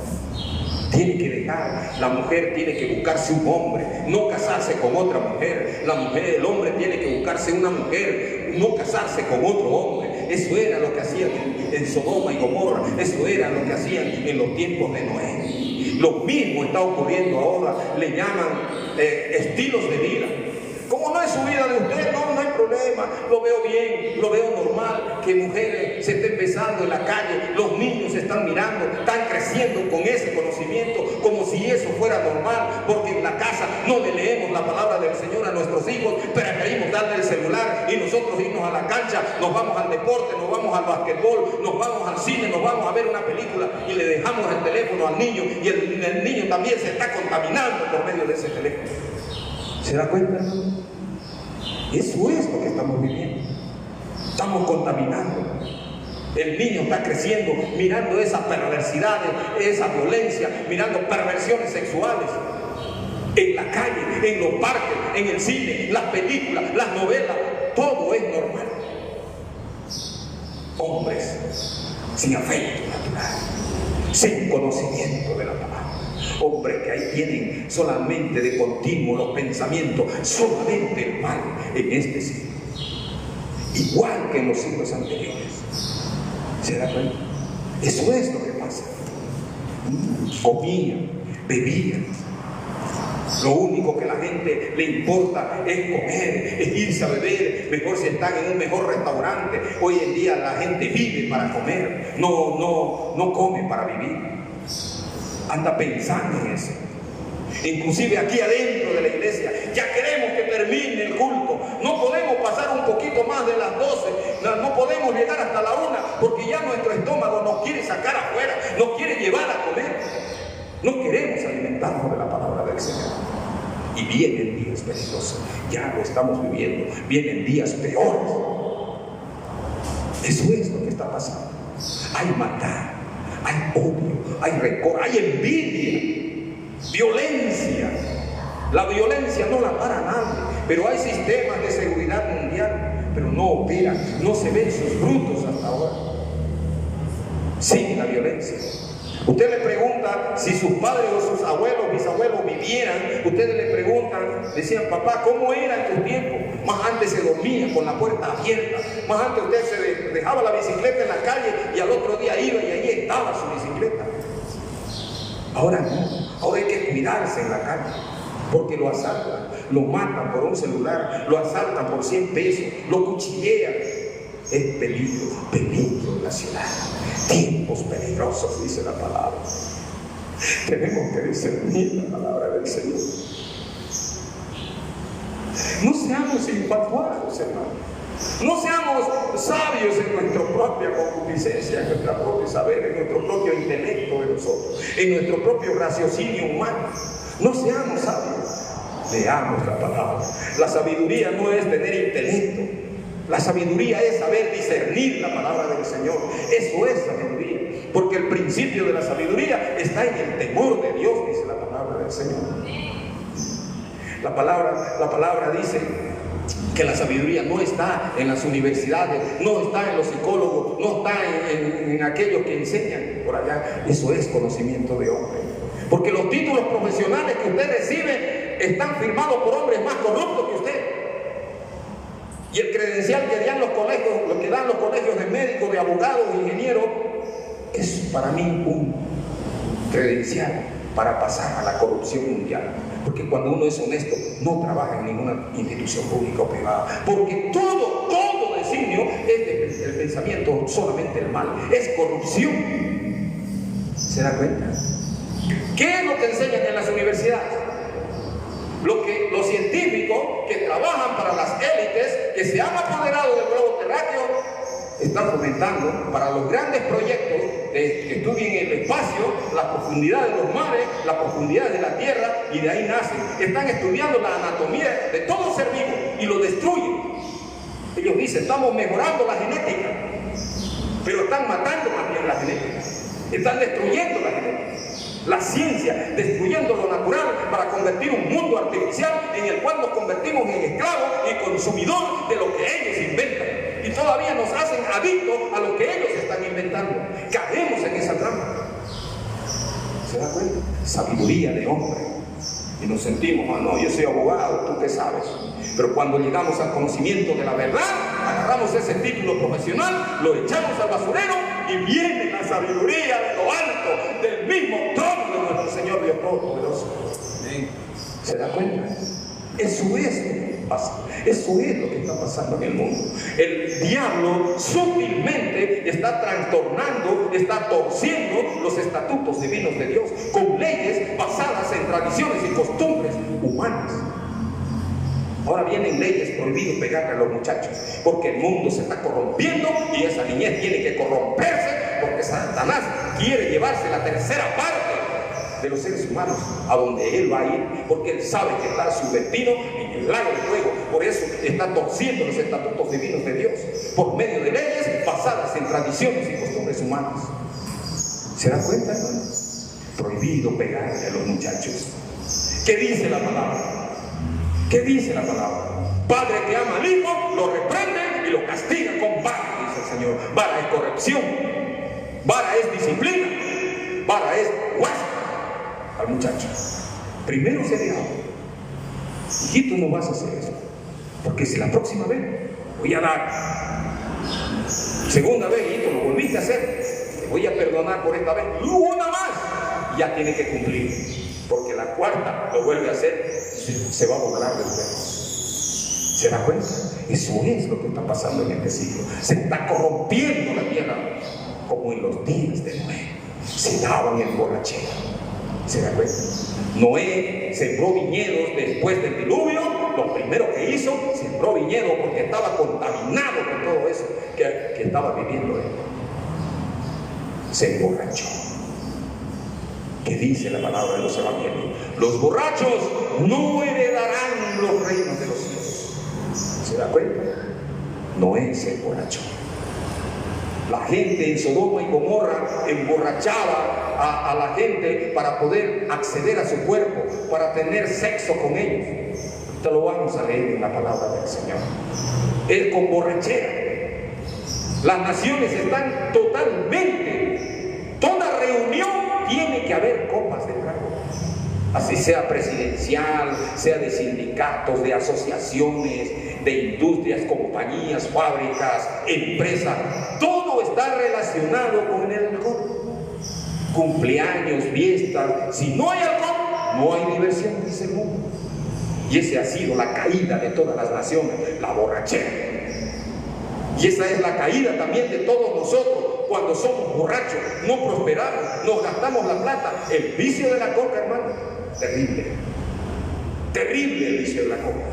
Tiene que dejar, la mujer tiene que buscarse un hombre, no casarse con otra mujer. El hombre tiene que buscarse una mujer, no casarse con otro hombre. Eso era lo que hacían en Sodoma y Gomorra, eso era lo que hacían en los tiempos de Noé. Lo mismo está ocurriendo ahora, le llaman estilos de vida. Como no es su vida de usted, no hay problema. problema, lo veo bien, lo veo normal, que mujeres se estén besando en la calle, los niños se están mirando, están creciendo con ese conocimiento, como si eso fuera normal, porque en la casa no le leemos la palabra del Señor a nuestros hijos, preferimos darle el celular y nosotros irnos a la cancha, nos vamos al deporte, nos vamos al basquetbol, nos vamos al cine, nos vamos a ver una película y le dejamos el teléfono al niño, y el niño también se está contaminando por medio de ese teléfono. ¿Se da cuenta? Eso es lo que estamos viviendo. Estamos contaminando. El niño está creciendo mirando esas perversidades, esa violencia, mirando perversiones sexuales en la calle, en los parques, en el cine, las películas, las novelas. Todo es normal. Hombres sin afecto natural, sin conocimiento de la palabra. Hombres que ahí tienen solamente de continuo los pensamientos, solamente el mal en este siglo, igual que en los siglos anteriores. ¿Se da cuenta? Eso es lo que pasa. Comían, bebían. Lo único que a la gente le importa es comer, es irse a beber, mejor si están en un mejor restaurante. Hoy en día la gente vive para comer, no come para vivir. Anda pensando en eso. Inclusive aquí adentro de la iglesia ya queremos que termine el culto. No podemos pasar un poquito más de las 12, no podemos llegar hasta la 1, porque ya nuestro estómago nos quiere sacar afuera, nos quiere llevar a comer. No queremos alimentarnos de la palabra del Señor. Y vienen días peligrosos, ya lo estamos viviendo, vienen días peores. Eso es lo que está pasando. Hay maldad, hay odio, hay rencor, hay envidia, violencia. La violencia no la para nadie, pero hay sistemas de seguridad mundial, pero no operan, no se ven sus frutos hasta ahora. Sigue la violencia. Usted le pregunta si sus padres o sus abuelos, bisabuelos vivieran, ustedes le preguntan, decían, papá, ¿cómo era en tu tiempo? Más antes se dormía con la puerta abierta, más antes usted se dejaba la bicicleta en la calle y al otro día iba y allí estaba su bicicleta. Ahora no, ahora hay que cuidarse en la calle, porque lo asaltan, lo matan por un celular, lo asaltan por 100 pesos, lo cuchillean. Es peligro en la ciudad. Tiempos peligrosos, dice la palabra. Tenemos que discernir la palabra del Señor. No seamos infatuados, hermanos. No seamos sabios en nuestra propia concupiscencia, en nuestra propia saber, en nuestro propio intelecto de nosotros, en nuestro propio raciocinio humano. No seamos sabios. Leamos la palabra. La sabiduría no es tener intelecto. La sabiduría es saber discernir la palabra del Señor. Eso es sabiduría. Porque el principio de la sabiduría está en el temor de Dios, dice la palabra del Señor. La palabra dice que la sabiduría no está en las universidades, no está en los psicólogos, no está en aquellos que enseñan por allá. Eso es conocimiento de hombre. Porque los títulos profesionales que usted recibe están firmados por hombres más corruptos que usted. Y el credencial que dan los colegios, lo que dan los colegios de médicos, de abogados, de ingenieros, es para mí un credencial para pasar a la corrupción mundial. Porque cuando uno es honesto, no trabaja en ninguna institución pública o privada. Porque todo designio es del pensamiento, solamente el mal. Es corrupción. ¿Se da cuenta? ¿Qué es lo que enseñan en las universidades? Los científicos que trabajan para las élites, que se han apoderado del globo terráqueo, están fomentando para los grandes proyectos que estudien el espacio, la profundidad de los mares, la profundidad de la tierra, y de ahí nacen. Están estudiando la anatomía de todo ser vivo y lo destruyen. Ellos dicen, estamos mejorando la genética, pero están matando también la genética. Están destruyendo la genética. La ciencia, destruyendo lo natural para convertir un mundo artificial en el cual nos convertimos en esclavos y consumidores de lo que ellos inventan. Y todavía nos hacen adictos a lo que ellos están inventando. Caemos en esa trampa. ¿Se da cuenta? Sabiduría de hombre. Y nos sentimos, no, yo soy abogado, ¿tú qué sabes? Pero cuando llegamos al conocimiento de la verdad, agarramos ese título profesional, lo echamos al basurero y viene la sabiduría de lo alto, del mismo trono de nuestro Señor Dios Todopoderoso. ¿Se da cuenta? Eso es pasa. Eso es lo que está pasando en el mundo. El diablo sutilmente está trastornando, está torciendo los estatutos divinos de Dios con leyes basadas en tradiciones y costumbres humanas. Ahora vienen leyes prohibidas pegarle a los muchachos porque el mundo se está corrompiendo y esa niñez tiene que corromperse porque Satanás quiere llevarse la tercera parte de los seres humanos a donde él va a ir, porque él sabe que está su destino en el lago de fuego. Por eso está torciendo los estatutos divinos de Dios por medio de leyes basadas en tradiciones y costumbres humanas. ¿Se da cuenta, hermano? Prohibido pegarle a los muchachos. ¿Qué dice la palabra? ¿Qué dice la palabra? Padre que ama al hijo, lo reprende y lo castiga con vara, dice el Señor. Vara es corrección, vara es disciplina, vara es guasa al muchacho. Primero se le habla: hijito, no vas a hacer eso, porque si la próxima vez voy a dar. Segunda vez, hijito, lo volviste a hacer, te voy a perdonar por esta vez. Y una más, ya tiene que cumplir, porque la cuarta lo vuelve a hacer, se va a burlar de usted. ¿Se da cuenta? Eso es lo que está pasando en este siglo. Se está corrompiendo la tierra como en los días de Noé. Se daban en borrachera. ¿Se da cuenta? Noé sembró viñedos después del diluvio. Lo primero que hizo, sembró viñedos porque estaba contaminado con todo eso que estaba viviendo él. Se emborrachó. ¿Qué dice la palabra de los evangelios? Los borrachos no heredarán los reinos de los cielos. ¿Se da cuenta? Noé se emborrachó. La gente en Sodoma y Gomorra emborrachaba a la gente para poder acceder a su cuerpo, para tener sexo con ellos. Esto lo vamos a leer en la palabra del Señor. Es con borrachera. Las naciones están totalmente, toda reunión tiene que haber copas de trago. Así sea presidencial, sea de sindicatos, de asociaciones, de industrias, compañías, fábricas, empresas. Todo está relacionado con el alcohol. Cumpleaños, fiestas. Si no hay alcohol, no hay diversión, dice el mundo. Y esa ha sido la caída de todas las naciones, la borrachera. Y esa es la caída también de todos nosotros. Cuando somos borrachos, no prosperamos, nos gastamos la plata. El vicio de la coca, hermano, terrible. Terrible el vicio de la coca.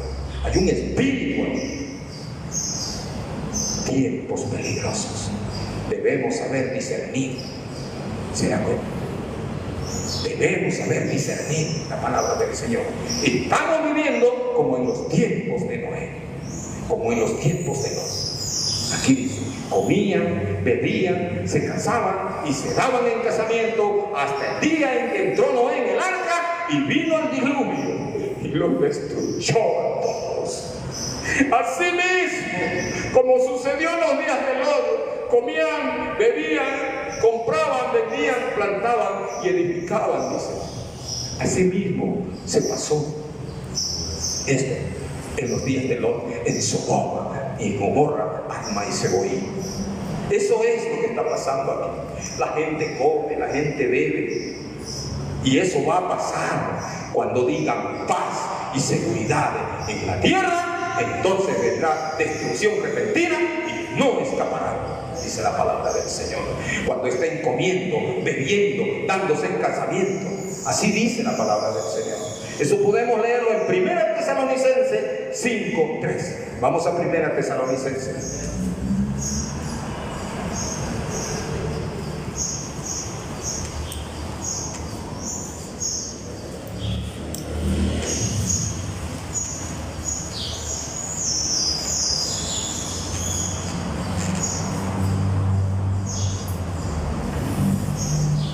Hay un espíritu ahí. Tiempos peligrosos. Debemos saber discernir. ¿Se da cuenta? Debemos saber discernir la palabra del Señor. Estamos viviendo como en los tiempos de Noé. Como en los tiempos de Noé. Aquí dice: comían, bebían, se casaban y se daban en casamiento hasta el día en que entró Noé en el arca y vino el diluvio y los destruyó a todos. Así mismo, como sucedió en los días de Lot, comían, bebían, compraban, vendían, plantaban y edificaban, dice. Así mismo se pasó esto en los días de Lot, en Sodoma y Gomorra, Adma y Seboim. Eso es lo que está pasando aquí. La gente come, la gente bebe. Y eso va a pasar cuando digan paz y seguridad en la tierra. Entonces vendrá destrucción repentina y no escaparán, dice la palabra del Señor. Cuando estén comiendo, bebiendo, dándose en casamiento. Así dice la palabra del Señor. Eso podemos leerlo en 1 Tesalonicenses 5:3. Vamos a 1 Tesalonicenses.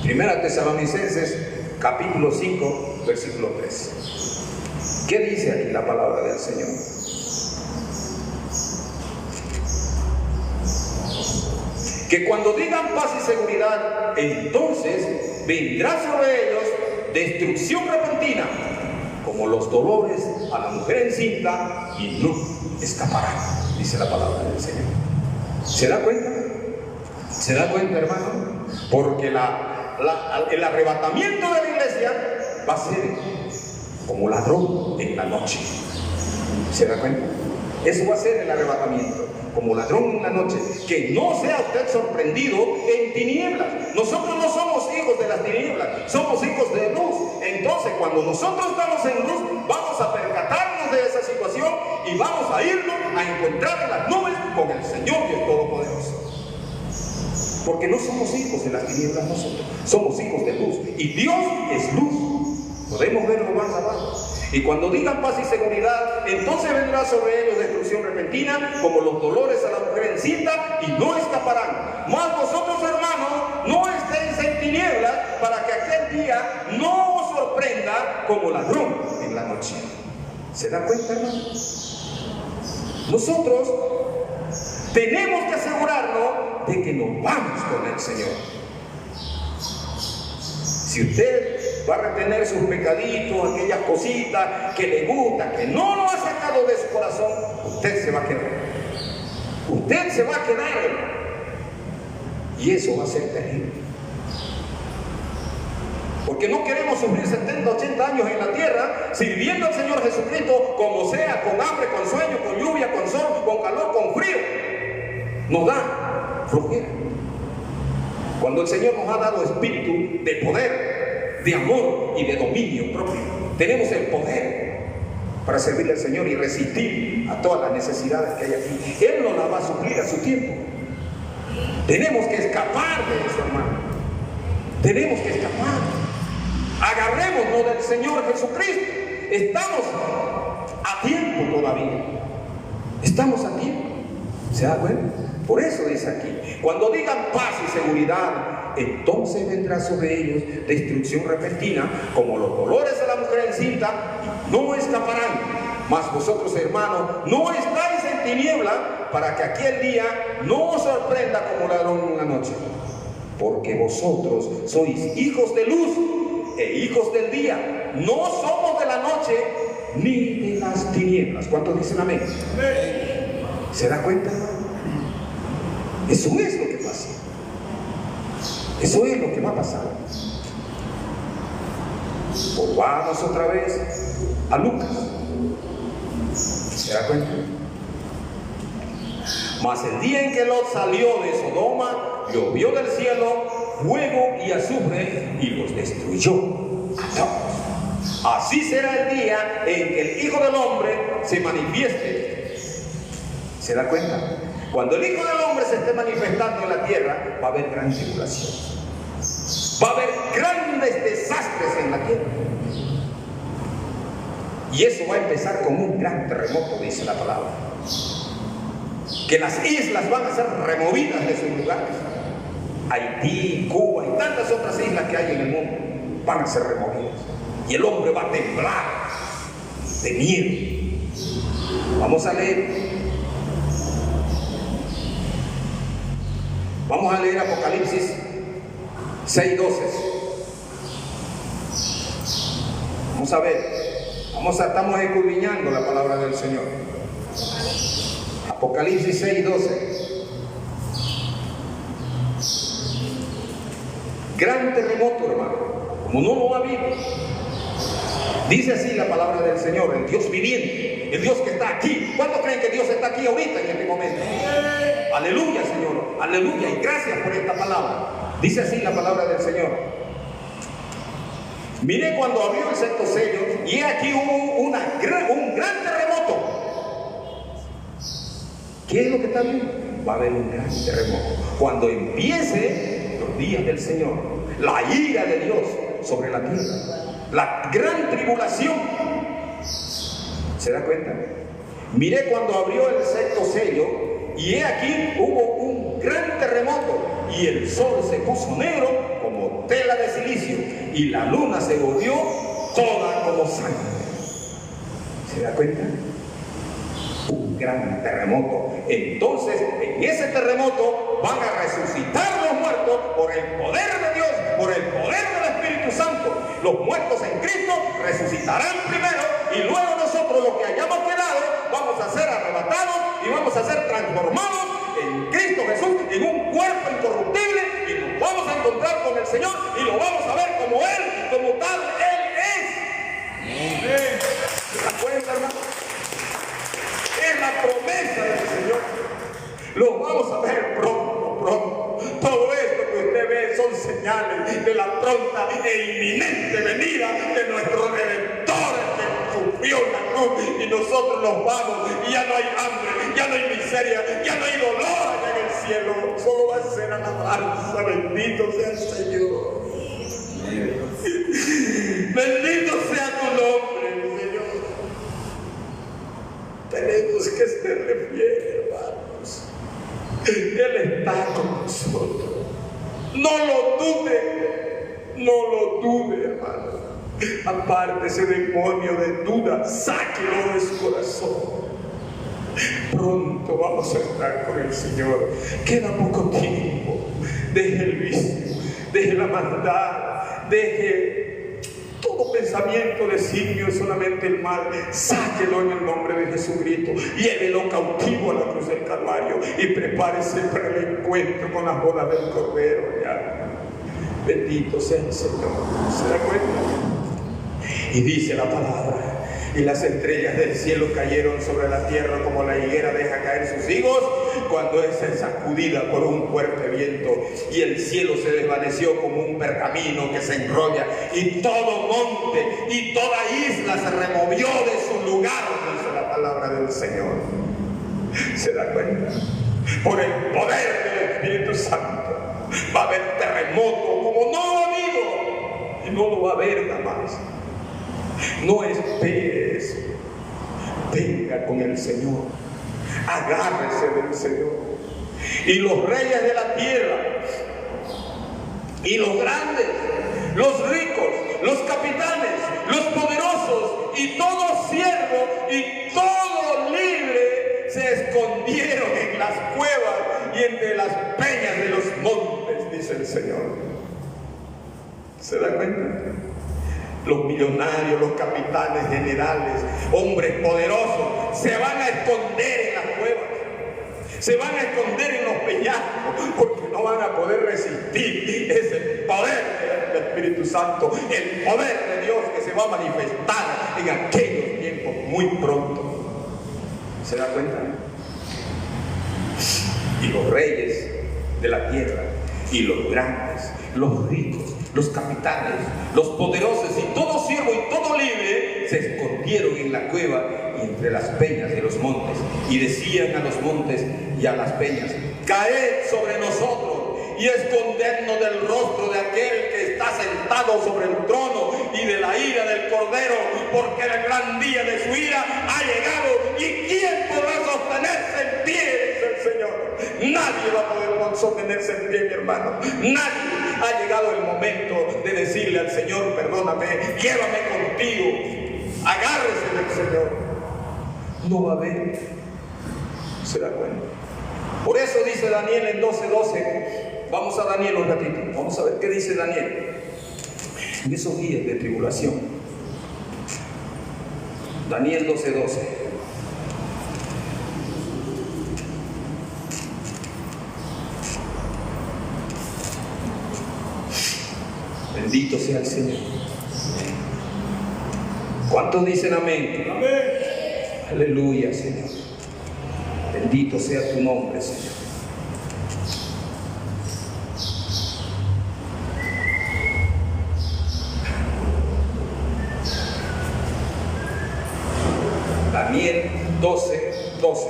Primera Tesalonicenses, capítulo 5, versículo 3. ¿Qué dice aquí la palabra del Señor? Que cuando digan paz y seguridad, entonces vendrá sobre ellos destrucción repentina, como los dolores a la mujer encinta, y no escaparán, dice la palabra del Señor. ¿Se da cuenta? ¿Se da cuenta, hermano? Porque el arrebatamiento de la iglesia va a ser como ladrón en la noche. ¿Se da cuenta? Eso va a ser el arrebatamiento, como ladrón en la noche. Que no sea usted sorprendido en tinieblas. Nosotros no somos hijos de las tinieblas, somos hijos de luz. Entonces, cuando nosotros estamos en luz, vamos a percatarnos de esa situación y vamos a irnos a encontrar en las nubes con el Señor Dios Todopoderoso. Porque no somos hijos de las tinieblas nosotros, somos hijos de luz. Y Dios es luz. Podemos verlo más abajo. Y cuando digan paz y seguridad, entonces vendrá sobre ellos destrucción repentina, como los dolores a la mujer encinta, y no escaparán. Mas vosotros, hermanos, no estéis en tinieblas, para que aquel día no os sorprenda como ladrón en la noche. ¿Se da cuenta, hermanos? Nosotros tenemos que asegurarnos de que nos vamos con el Señor. Si usted va a retener sus pecaditos, aquellas cositas que le gustan, que no lo ha sacado de su corazón, usted se va a quedar. Usted se va a quedar. Y eso va a ser terrible. Porque no queremos sufrir 70, 80 años en la tierra sirviendo al Señor Jesucristo como sea, con hambre, con sueño, con lluvia, con sol, con calor, con frío. Nos da flojera. Cuando el Señor nos ha dado espíritu de poder, de amor y de dominio propio, tenemos el poder para servirle al Señor y resistir a todas las necesidades que hay aquí. Él nos las va a suplir a su tiempo. Tenemos que escapar de eso, hermano. Tenemos que escapar. Agarrémonos del Señor Jesucristo. Estamos a tiempo todavía. Estamos a tiempo. ¿Se da cuenta? Por eso dice aquí, cuando digan paz y seguridad, entonces vendrá sobre ellos destrucción repentina, como los dolores de la mujer encinta, y no escaparán. Mas vosotros, hermanos, no estáis en tiniebla, para que aquel día no os sorprenda como ladrón en la noche. Porque vosotros sois hijos de luz e hijos del día. No somos de la noche ni de las tinieblas. ¿Cuántos dicen amén? ¿Se da cuenta? Eso es lo que pasa. Eso es lo que va a pasar. Volvamos otra vez a Lucas. ¿Se da cuenta? Mas el día en que Lot salió de Sodoma, llovió del cielo fuego y azufre y los destruyó a todos. Así será el día en que el Hijo del Hombre se manifieste. ¿Se da cuenta? Cuando el Hijo del Hombre se esté manifestando en la tierra, va a haber gran tribulación. Va a haber grandes desastres en la tierra. Y eso va a empezar con un gran terremoto, dice la palabra. Que las islas van a ser removidas de sus lugares. Haití, Cuba y tantas otras islas que hay en el mundo van a ser removidas. Y el hombre va a temblar de miedo. Vamos a leer. Vamos a leer Apocalipsis 6:12. Vamos a ver. Estamos escudriñando la palabra del Señor. Apocalipsis 6:12. Gran terremoto, hermano, como no lo ha habido. Dice así la palabra del Señor, el Dios viviente, el Dios que está aquí. ¿Cuántos creen que Dios está aquí ahorita en este momento? Aleluya, Señor, aleluya, y gracias por esta palabra. Dice así la palabra del Señor. Mire cuando abrió el sexto sello, y aquí hubo un gran terremoto. ¿Qué es lo que está viendo? Va a haber un gran terremoto. Cuando empiece los días del Señor, la ira de Dios sobre la tierra, la gran tribulación. ¿Se da cuenta? Mire cuando abrió el sexto sello, y he aquí hubo un gran terremoto, y el sol se puso negro como tela de silicio, y la luna se volvió toda como sangre. ¿Se da cuenta? Un gran terremoto. Entonces, en ese terremoto van a resucitar los muertos por el poder de Dios, por el poder del Espíritu Santo. Los muertos en Cristo resucitarán primero, y luego nosotros, los que hayamos quedado, vamos a ser arrebatados y vamos a ser transformados en Cristo Jesús, en un cuerpo incorruptible, y nos vamos a encontrar con el Señor y lo vamos a ver como Él, como tal Él es. ¿Se da cuenta, hermano? la promesa del Señor. Lo vamos a ver pronto, pronto. Todo esto que usted ve son señales de la pronta e inminente venida de nuestro Redentor, que sufrió la cruz, y nosotros nos vamos y ya no hay hambre, ya no hay miseria, ya no hay dolor allá en el cielo. Solo va a ser alabanza. Bendito sea el Señor. Bendito sea tu nombre, Señor. Tenemos que serle fiel, hermanos. Él está con nosotros. No lo dude, no lo dude, hermano. Aparte ese demonio de duda, sáquelo de su corazón. Pronto vamos a estar con el Señor. Queda poco tiempo. Deje el vicio, deje la maldad, deje todo pensamiento designio, solamente el mal. Sáquelo en el nombre de Jesucristo. Llévelo cautivo a la cruz del Calvario y prepárese para el encuentro con las bodas del Cordero. Ya. Bendito sea el Señor. ¿Se da cuenta? Y dice la palabra: y las estrellas del cielo cayeron sobre la tierra como la higuera deja caer sus higos cuando es sacudida por un fuerte viento, y el cielo se desvaneció como un pergamino que se enrolla, y todo monte y toda isla se removió de su lugar, dice la palabra del Señor. ¿Se da cuenta? Por el poder del Espíritu Santo va a haber terremoto como no ha habido, y no lo va a haber jamás. No espere eso. Venga con el Señor. Agárrese del Señor. Y los reyes de la tierra, y los grandes, los ricos, los capitanes, los poderosos, y todo siervo y todo libre se escondieron en las cuevas y entre las peñas de los montes, dice el Señor. ¿Se da cuenta? Los millonarios, los capitanes generales, hombres poderosos, se van a esconder en las cuevas, se van a esconder en los peñascos, porque no van a poder resistir ese poder del Espíritu Santo, el poder de Dios que se va a manifestar en aquellos tiempos muy pronto. ¿Se da cuenta? Y los reyes de la tierra, y los grandes, los ricos, los capitanes, los poderosos y todo siervo y todo libre se escondieron en la cueva y entre las peñas de los montes, y decían a los montes y a las peñas: caed sobre nosotros y escondednos del rostro de aquel que está sentado sobre el trono y de la ira del Cordero, porque el gran día de su ira ha llegado, y ¿quién podrá sostenerse en pie?, dice el Señor. Nadie va a poder sostenerse en pie, mi hermano. Nadie. Ha llegado el momento de decirle al Señor: perdóname, llévame contigo. Agárrese del Señor. No va a haber. ¿Se da cuenta? Por eso dice Daniel en 12:12. Vamos a Daniel un ratito. Vamos a ver qué dice Daniel en esos días de tribulación. Daniel 12:12. Bendito sea el Señor. ¿Cuántos dicen amén? Amén. Aleluya, Señor. Bendito sea tu nombre, Señor. Daniel 12:12.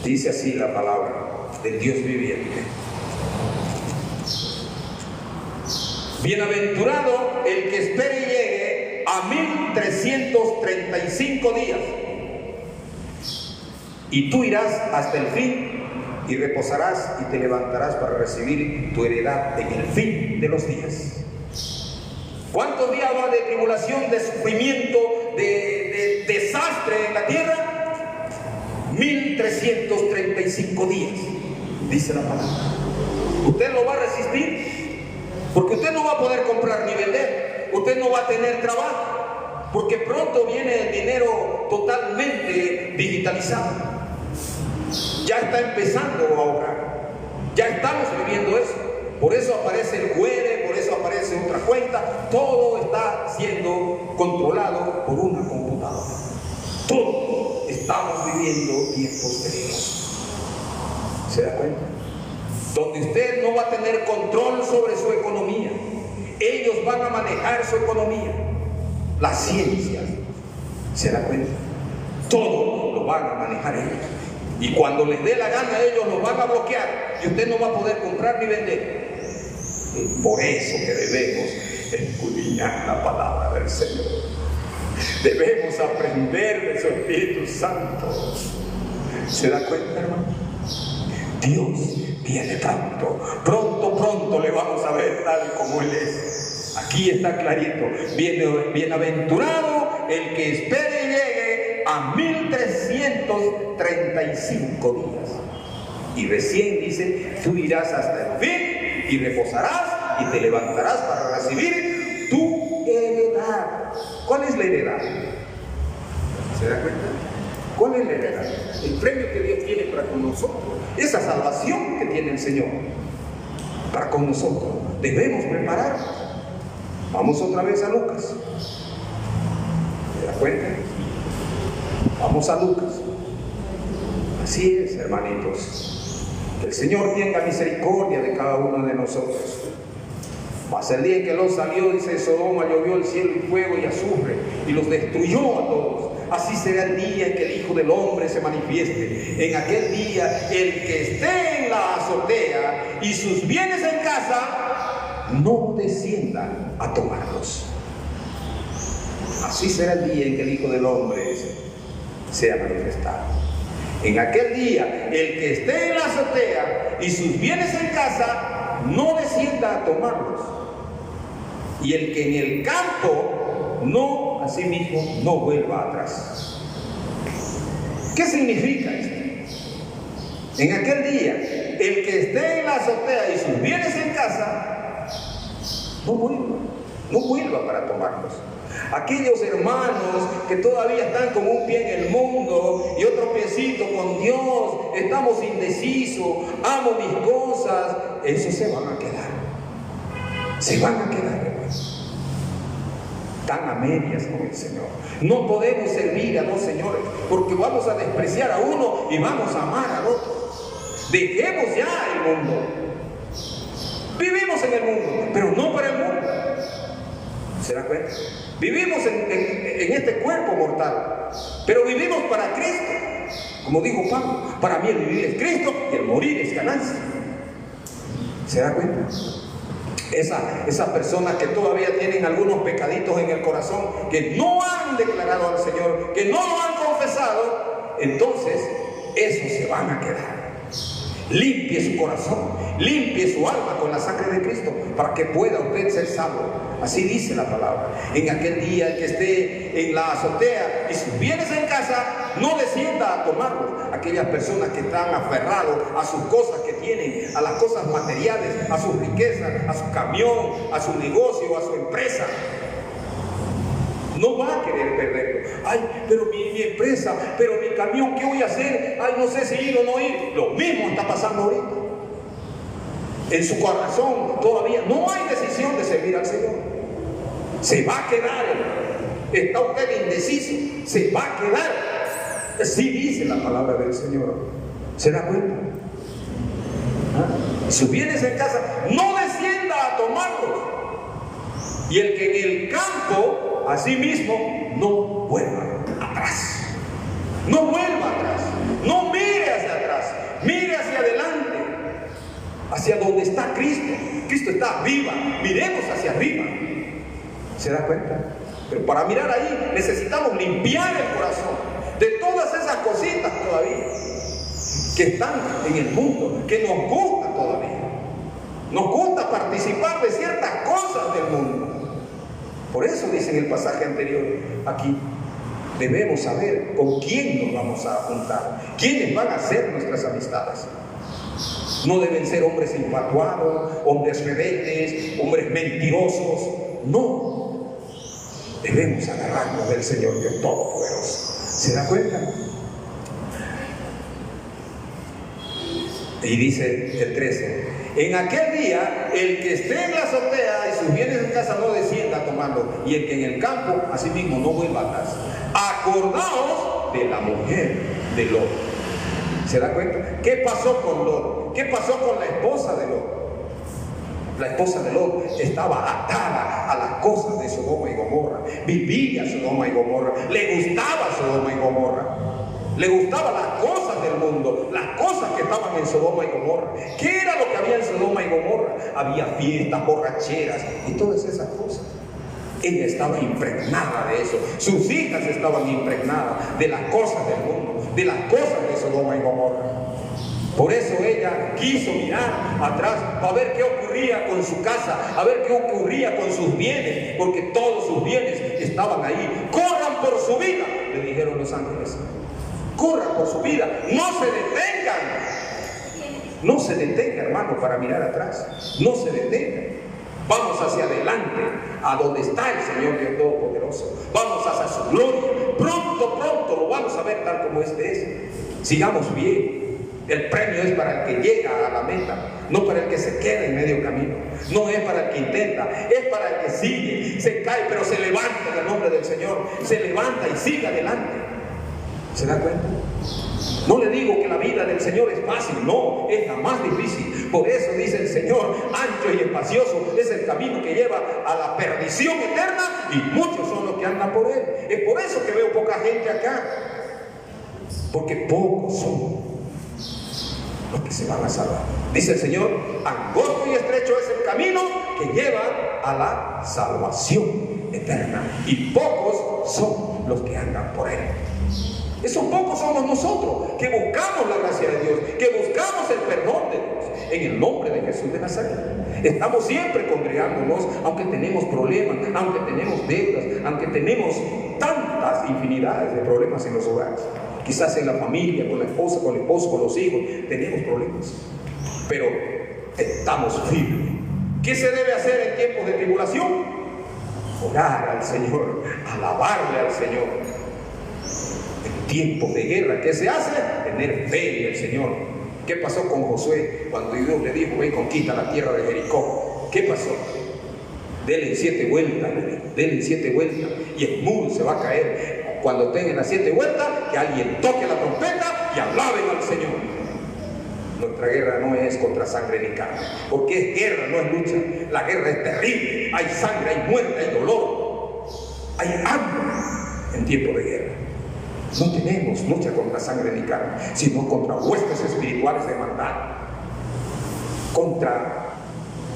Dice así la palabra del Dios viviente: bienaventurado el que espere y llegue a 1335 días, y tú irás hasta el fin y reposarás y te levantarás para recibir tu heredad en el fin de los días. ¿Cuántos días va de tribulación, de sufrimiento, de desastre en la tierra? 1335 días, dice la palabra. ¿Usted lo va a resistir? Porque usted no va a poder comprar ni vender. Usted no va a tener trabajo, porque pronto viene el dinero totalmente digitalizado. Ya está empezando a ahorrar. Ya estamos viviendo eso. Por eso aparece el QR, por eso eso aparece otra cuenta. Todo está siendo controlado por una computadora. Todos estamos viviendo tiempos peligrosos. ¿Se da cuenta? Donde usted no va a tener control sobre su economía. Ellos van a manejar su economía. La ciencia, ¿se da cuenta? Todo lo van a manejar ellos. Y cuando les dé la gana, ellos lo van a bloquear. Y usted no va a poder comprar ni vender. Por eso que debemos escudriñar la palabra del Señor. Debemos aprender de su Espíritu Santo. ¿Se da cuenta, hermano? Dios viene pronto. Pronto le vamos a ver tal como Él es. Aquí está clarito. Bienaventurado el que espere y llegue a 1335 días. Y recién dice, tú irás hasta el fin y reposarás y te levantarás para recibir tu heredad. ¿Cuál es la heredad? ¿Se da cuenta? ¿Cuál es la heredad? El premio que Dios tiene para con nosotros. Esa salvación que tiene el Señor para con nosotros. Debemos preparar. Vamos otra vez a Lucas. ¿Se da cuenta? Vamos a Lucas. Así es, hermanitos. Que el Señor tenga misericordia de cada uno de nosotros. Mas el día en que Lot salió, dice, Sodoma llovió el cielo y fuego y azufre, y los destruyó a todos. Así será el día en que el Hijo del Hombre se manifieste. En aquel día, el que esté en la azotea y sus bienes en casa, no desciendan a tomarlos. Así será el día en que el Hijo del Hombre sea manifestado. En aquel día, el que esté en la azotea y sus bienes en casa, no descienda a tomarlos. Y el que en el campo, no, asimismo, no vuelva atrás. ¿Qué significa esto? En aquel día, el que esté en la azotea y sus bienes en casa, no vuelva para tomarlos. Aquellos hermanos que todavía están con un pie en el mundo y otro piecito con Dios, estamos indecisos, amo mis cosas, esos se van a quedar. Se van a quedar, hermanos. Están a medias con el Señor. No podemos servir a dos señores, porque vamos a despreciar a uno y vamos a amar al otro. Dejemos ya el mundo. Vivimos en el mundo, pero no para el mundo. ¿Se da cuenta? Vivimos en este cuerpo mortal, pero vivimos para Cristo. Como dijo Pablo, para mí el vivir es Cristo y el morir es ganancia. ¿Se da cuenta? Esas personas que todavía tienen algunos pecaditos en el corazón, que no han declarado al Señor, que no lo han confesado, entonces esos se van a quedar. Limpie su corazón, limpie su alma con la sangre de Cristo, para que pueda usted ser salvo. Así dice la palabra. En aquel día, el que esté en la azotea y sus bienes en casa, no descienda a tomarlos. Aquellas personas que están aferrados a sus cosas que tienen, a las cosas materiales, a sus riquezas, a su camión, a su negocio, a su empresa, no va a querer perderlo. Ay, pero mi empresa, pero mi camión, ¿qué voy a hacer? Ay, no sé si ir o no ir. Lo mismo está pasando ahorita. En su corazón todavía no hay decisión de servir al Señor. Se va a quedar. Está usted indeciso. Se va a quedar. Así dice la palabra del Señor. ¿Se da cuenta? ¿Ah? Si vienes en casa, no descienda a tomarlos. Y el que en el campo, asimismo, no vuelva atrás. No vuelva atrás. No mire hacia atrás. Mire hacia adelante. Hacia donde está Cristo. Cristo está arriba. Miremos hacia arriba. ¿Se da cuenta? Pero para mirar ahí necesitamos limpiar el corazón de todas esas cositas todavía que están en el mundo, que nos gusta todavía. Nos gusta participar de ciertas cosas del mundo. Por eso dice en el pasaje anterior, aquí debemos saber con quién nos vamos a juntar, quiénes van a ser nuestras amistades. No deben ser hombres infatuados, hombres rebeldes, hombres mentirosos. No. Debemos agarrarnos del Señor Dios Todopoderoso. ¿Se da cuenta? Y dice el 13, En aquel día, el que esté en la azotea y sus bienes en casa no descienda a tomarlo, y el que en el campo, asimismo, no vuelva a casa. Acordaos de la mujer de Lot. ¿Se da cuenta? ¿Qué pasó con Lot? ¿Qué pasó con la esposa de Lot? La esposa de Lot estaba atada a las cosas de Sodoma y Gomorra. Vivía Sodoma y Gomorra. Le gustaba Sodoma y Gomorra. Le gustaban las cosas del mundo, las cosas que estaban en Sodoma y Gomorra. ¿Qué era lo que había en Sodoma y Gomorra? Había fiestas, borracheras y todas esas cosas. Ella estaba impregnada de eso. Sus hijas estaban impregnadas de las cosas del mundo, de las cosas de Sodoma y Gomorra. Por eso ella quiso mirar atrás a ver qué ocurría con su casa, a ver qué ocurría con sus bienes, porque todos sus bienes estaban ahí. Corran por su vida, le dijeron los ángeles. Corran por su vida, no se detengan. No se detengan, hermano, para mirar atrás. No se detengan. Vamos hacia adelante, a donde está el Señor Dios Todopoderoso. Vamos hacia su gloria. Pronto, pronto lo vamos a ver tal como este es. Sigamos bien. El premio es para el que llega a la meta, no para el que se queda en medio camino. No es para el que intenta, es para el que sigue. Se cae, pero se levanta en el nombre del Señor. Se levanta y sigue adelante. ¿Se da cuenta? No le digo que la vida del Señor es fácil, no, es la más difícil. Por eso dice el Señor, ancho y espacioso es el camino que lleva a la perdición eterna, y muchos son los que andan por él. Es por eso que veo poca gente acá, porque pocos son los que se van a salvar. Dice el Señor, angosto y estrecho es el camino que lleva a la salvación eterna, y pocos son los que andan por él. Esos pocos somos nosotros, que buscamos la gracia de Dios, que buscamos el perdón de Dios, en el nombre de Jesús de Nazaret. Estamos siempre congregándonos, aunque tenemos problemas, aunque tenemos deudas, aunque tenemos tantas infinidades de problemas en los hogares. Quizás en la familia, con la esposa, con el esposo, con los hijos, tenemos problemas. Pero estamos firmes. ¿Qué se debe hacer en tiempos de tribulación? Orar al Señor, alabarle al Señor. En tiempos de guerra, ¿qué se hace? Tener fe en el Señor. ¿Qué pasó con Josué cuando Dios le dijo, ven, conquista la tierra de Jericó? ¿Qué pasó? Denle 7 vueltas, denle 7 vueltas y el muro se va a caer. Cuando tengan las 7 vueltas, que alguien toque la trompeta y alaben al Señor. Nuestra guerra no es contra sangre ni carne, porque es guerra, no es lucha. La guerra es terrible, hay sangre, hay muerte, hay dolor, hay hambre en tiempo de guerra. No tenemos lucha contra sangre ni carne, sino contra huestes espirituales de maldad, contra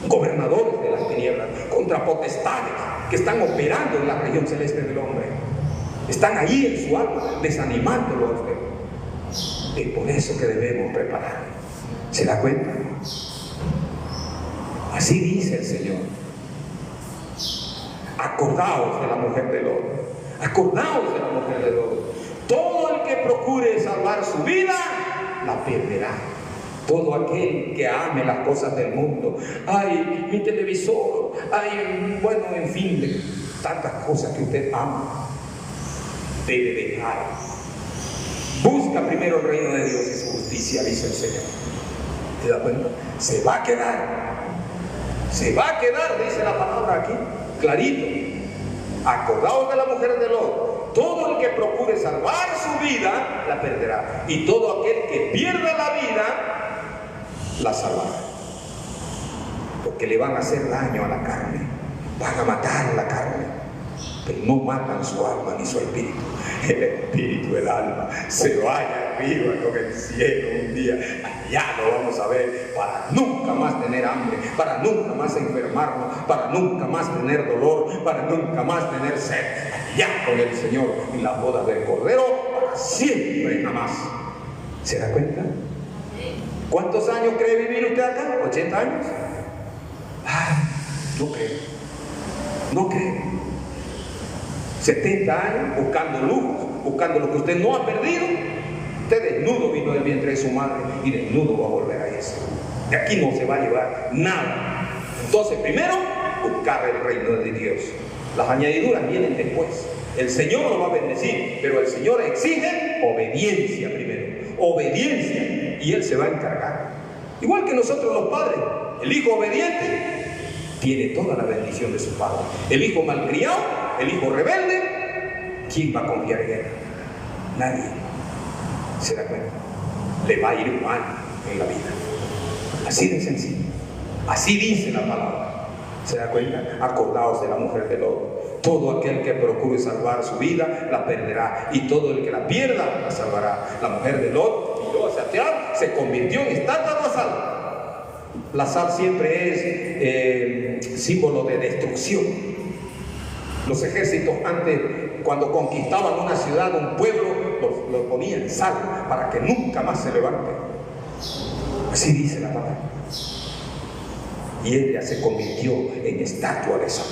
gobernadores de las tinieblas, contra potestades que están operando en la región celeste del hombre. Están ahí en su alma, desanimándolo a usted. Es por eso que debemos preparar. ¿Se da cuenta? Así dice el Señor. Acordaos de la mujer de Lot. Acordaos de la mujer de Lot. Todo el que procure salvar su vida, la perderá. Todo aquel que ame las cosas del mundo, ay, mi televisor, ay, bueno, en fin, de tantas cosas que usted ama, debe dejar. Busca primero el reino de Dios y su justicia, dice el Señor. ¿Te das cuenta? Se va a quedar. Se va a quedar, dice la palabra aquí, clarito. Acordaos de la mujer de Lot. Todo el que procure salvar su vida, la perderá. Y todo aquel que pierda la vida, la salvará. Porque le van a hacer daño a la carne. Van a matar la carne. Pero no matan su alma ni su espíritu. El espíritu, el alma, se vaya arriba con el cielo un día. Allá lo vamos a ver, para nunca más tener hambre, para nunca más enfermarnos, para nunca más tener dolor, para nunca más tener sed. Allá con el Señor en las bodas del Cordero, para siempre y jamás. ¿Se da cuenta? ¿Cuántos años cree vivir usted acá? ¿80 años? Ay, no creo. No creo. 70 años buscando lujos, buscando lo que usted no ha perdido. Usted desnudo vino del vientre de su madre y desnudo va a volver a eso. De aquí no se va a llevar nada. Entonces, primero, buscar el reino de Dios. Las añadiduras vienen después. El Señor lo va a bendecir, pero el Señor exige obediencia primero. Obediencia. Y Él se va a encargar. Igual que nosotros los padres. El hijo obediente tiene toda la bendición de su padre. El hijo malcriado, el hijo rebelde, ¿quién va a confiar en él? Nadie. ¿Se da cuenta? Le va a ir mal en la vida. Así de sencillo. Así dice la palabra. ¿Se da cuenta? Acordaos de la mujer de Lot. Todo aquel que procure salvar su vida la perderá, y todo el que la pierda la salvará. La mujer de Lot tiró hacia atrás, se convirtió en estatua de sal. La sal siempre es símbolo de destrucción. Los ejércitos antes, cuando conquistaban una ciudad, un pueblo, lo ponían en sal para que nunca más se levante. Así dice la palabra. Y ella se convirtió en estatua de sal.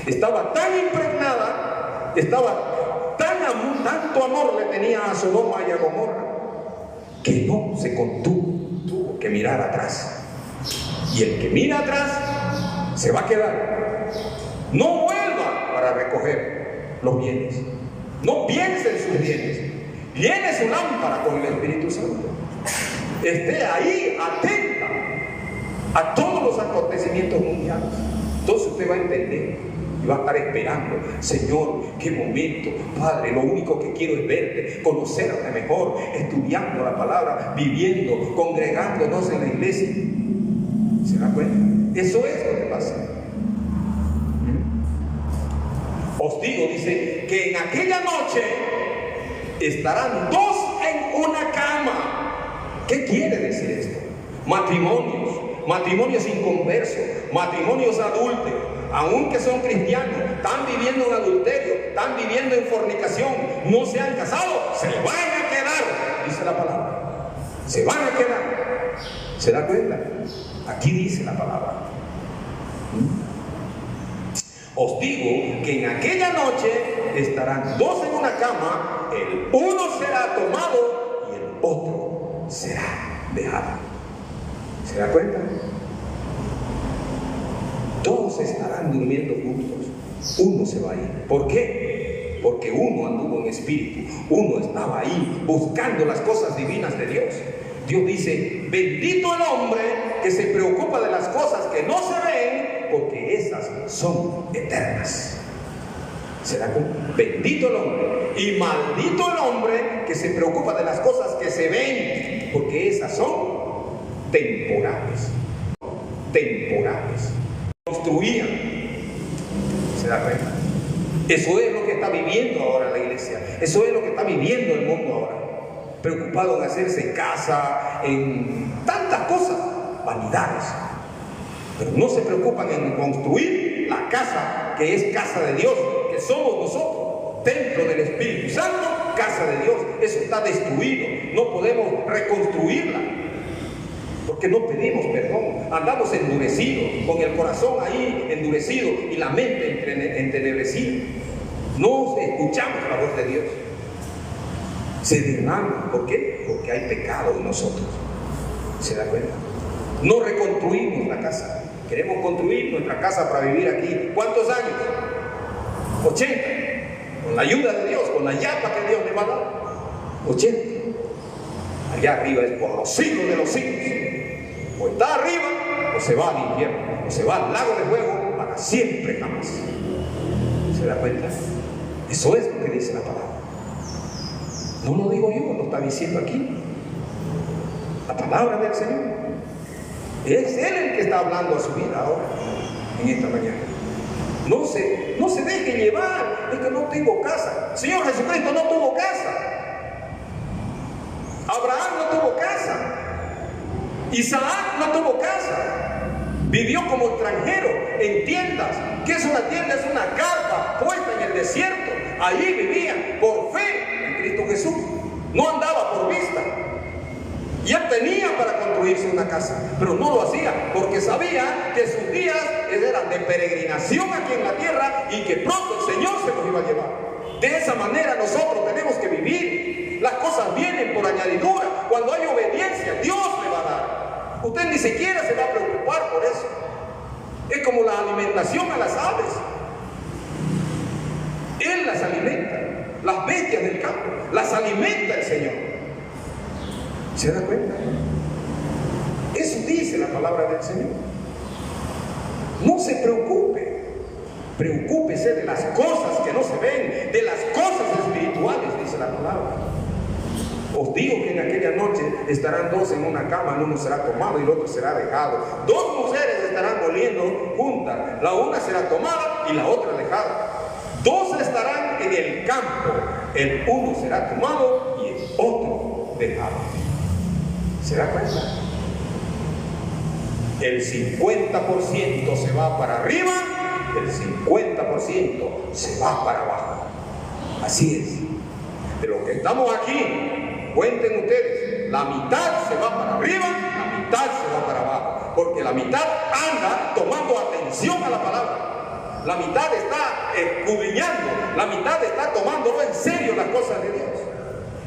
Estaba tan impregnada, tanto amor le tenía a Sodoma y a Gomorra, que no se contuvo, tuvo que mirar atrás. Y el que mira atrás se va a quedar. No vuelva para recoger los bienes. No piense en sus bienes. Llene su lámpara con el Espíritu Santo. Esté ahí atenta a todos los acontecimientos mundiales. Entonces usted va a entender y va a estar esperando: Señor, qué momento, Padre, lo único que quiero es verte, conocerte mejor, estudiando la palabra, viviendo, congregándonos en la iglesia. ¿Se da cuenta? Eso es lo que pasa. Os digo, dice, que en aquella noche estarán dos en una cama. ¿Qué quiere decir esto? Matrimonios inconversos, matrimonios adúlteros, aunque son cristianos, están viviendo en adulterio, están viviendo en fornicación, no se han casado, se van a quedar, dice la palabra. Se van a quedar. ¿Se da cuenta? Aquí dice la palabra. Os digo que en aquella noche estarán dos en una cama, el uno será tomado y el otro será dejado. ¿Se da cuenta? Todos estarán durmiendo juntos. Uno se va a ir. ¿Por qué? Porque uno anduvo en espíritu. Uno estaba ahí buscando las cosas divinas de Dios. Dios dice: bendito el hombre que se preocupa de las cosas que no se ven, porque esas son eternas. ¿Se da cuenta? Bendito el hombre. Y maldito el hombre que se preocupa de las cosas que se ven, porque esas son temporales. Temporales. Construían. ¿Se da cuenta? Eso es lo que está viviendo ahora la iglesia. Eso es lo que está viviendo el mundo ahora. Preocupado en hacerse casa, en tantas cosas, vanidades. Pero no se preocupan en construir la casa que es casa de Dios, que somos nosotros, templo del Espíritu Santo, casa de Dios. Eso está destruido, no podemos reconstruirla, porque no pedimos perdón, andamos endurecidos, con el corazón ahí endurecido y la mente entenebrecida. No escuchamos la voz de Dios. Se derrama. ¿Por qué? Porque hay pecado en nosotros. ¿Se da cuenta? No reconstruimos la casa. Queremos construir nuestra casa para vivir aquí. ¿Cuántos años? 80. Con la ayuda de Dios, con la llapa que Dios le va a dar. 80. Allá arriba es por los siglos de los siglos. O está arriba, o se va al infierno, o se va al lago de fuego para siempre jamás. ¿Se da cuenta? Eso es lo que dice la palabra. No lo digo yo, lo está diciendo aquí la palabra del Señor. Es Él el que está hablando a su vida ahora, en esta mañana. No se deje llevar, es que no tengo casa. Señor Jesucristo no tuvo casa. Abraham no tuvo casa. Isaac no tuvo casa. Vivió como extranjero en tiendas. ¿Qué es una tienda? Es una carpa puesta en el desierto. Allí vivía por fe en Cristo Jesús. No andaba por vista. Y él tenía para construirse una casa, pero no lo hacía porque sabía que sus días eran de peregrinación aquí en la tierra y que pronto el Señor se los iba a llevar. De esa manera nosotros tenemos que vivir. Las cosas vienen por añadidura. Cuando hay obediencia, Dios le va a dar. Usted ni siquiera se va a preocupar por eso. Es como la alimentación a las aves. Él las alimenta. Las bestias del campo las alimenta el Señor. ¿Se da cuenta? Eso dice la palabra del Señor. No se preocupe. Preocúpese de las cosas que no se ven, de las cosas espirituales, dice la palabra. Os digo que en aquella noche estarán dos en una cama, el uno será tomado y el otro será dejado. Dos mujeres estarán moliendo juntas, la una será tomada y la otra dejada. Dos estarán en el campo, el uno será tomado y el otro dejado. ¿Se da cuenta? El 50% se va para arriba, el 50% se va para abajo. Así es. De lo que estamos aquí, cuenten ustedes, la mitad se va para arriba, la mitad se va para abajo, porque la mitad anda tomando atención a la palabra. La mitad está escudriñando, la mitad está tomándolo en serio las cosas de Dios.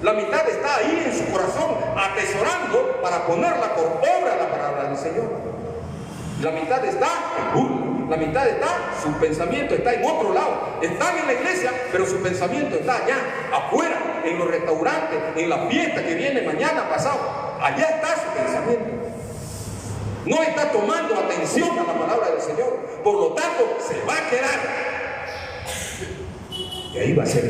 La mitad está ahí en su corazón atesorando para ponerla por obra la palabra del Señor. La mitad está en burla, la mitad está, su pensamiento está en otro lado. Están en la iglesia, pero su pensamiento está allá, afuera, en los restaurantes, en la fiesta que viene mañana, pasado. Allá está su pensamiento. No está tomando atención a la palabra del Señor. Por lo tanto, se va a quedar. Y ahí va a ser.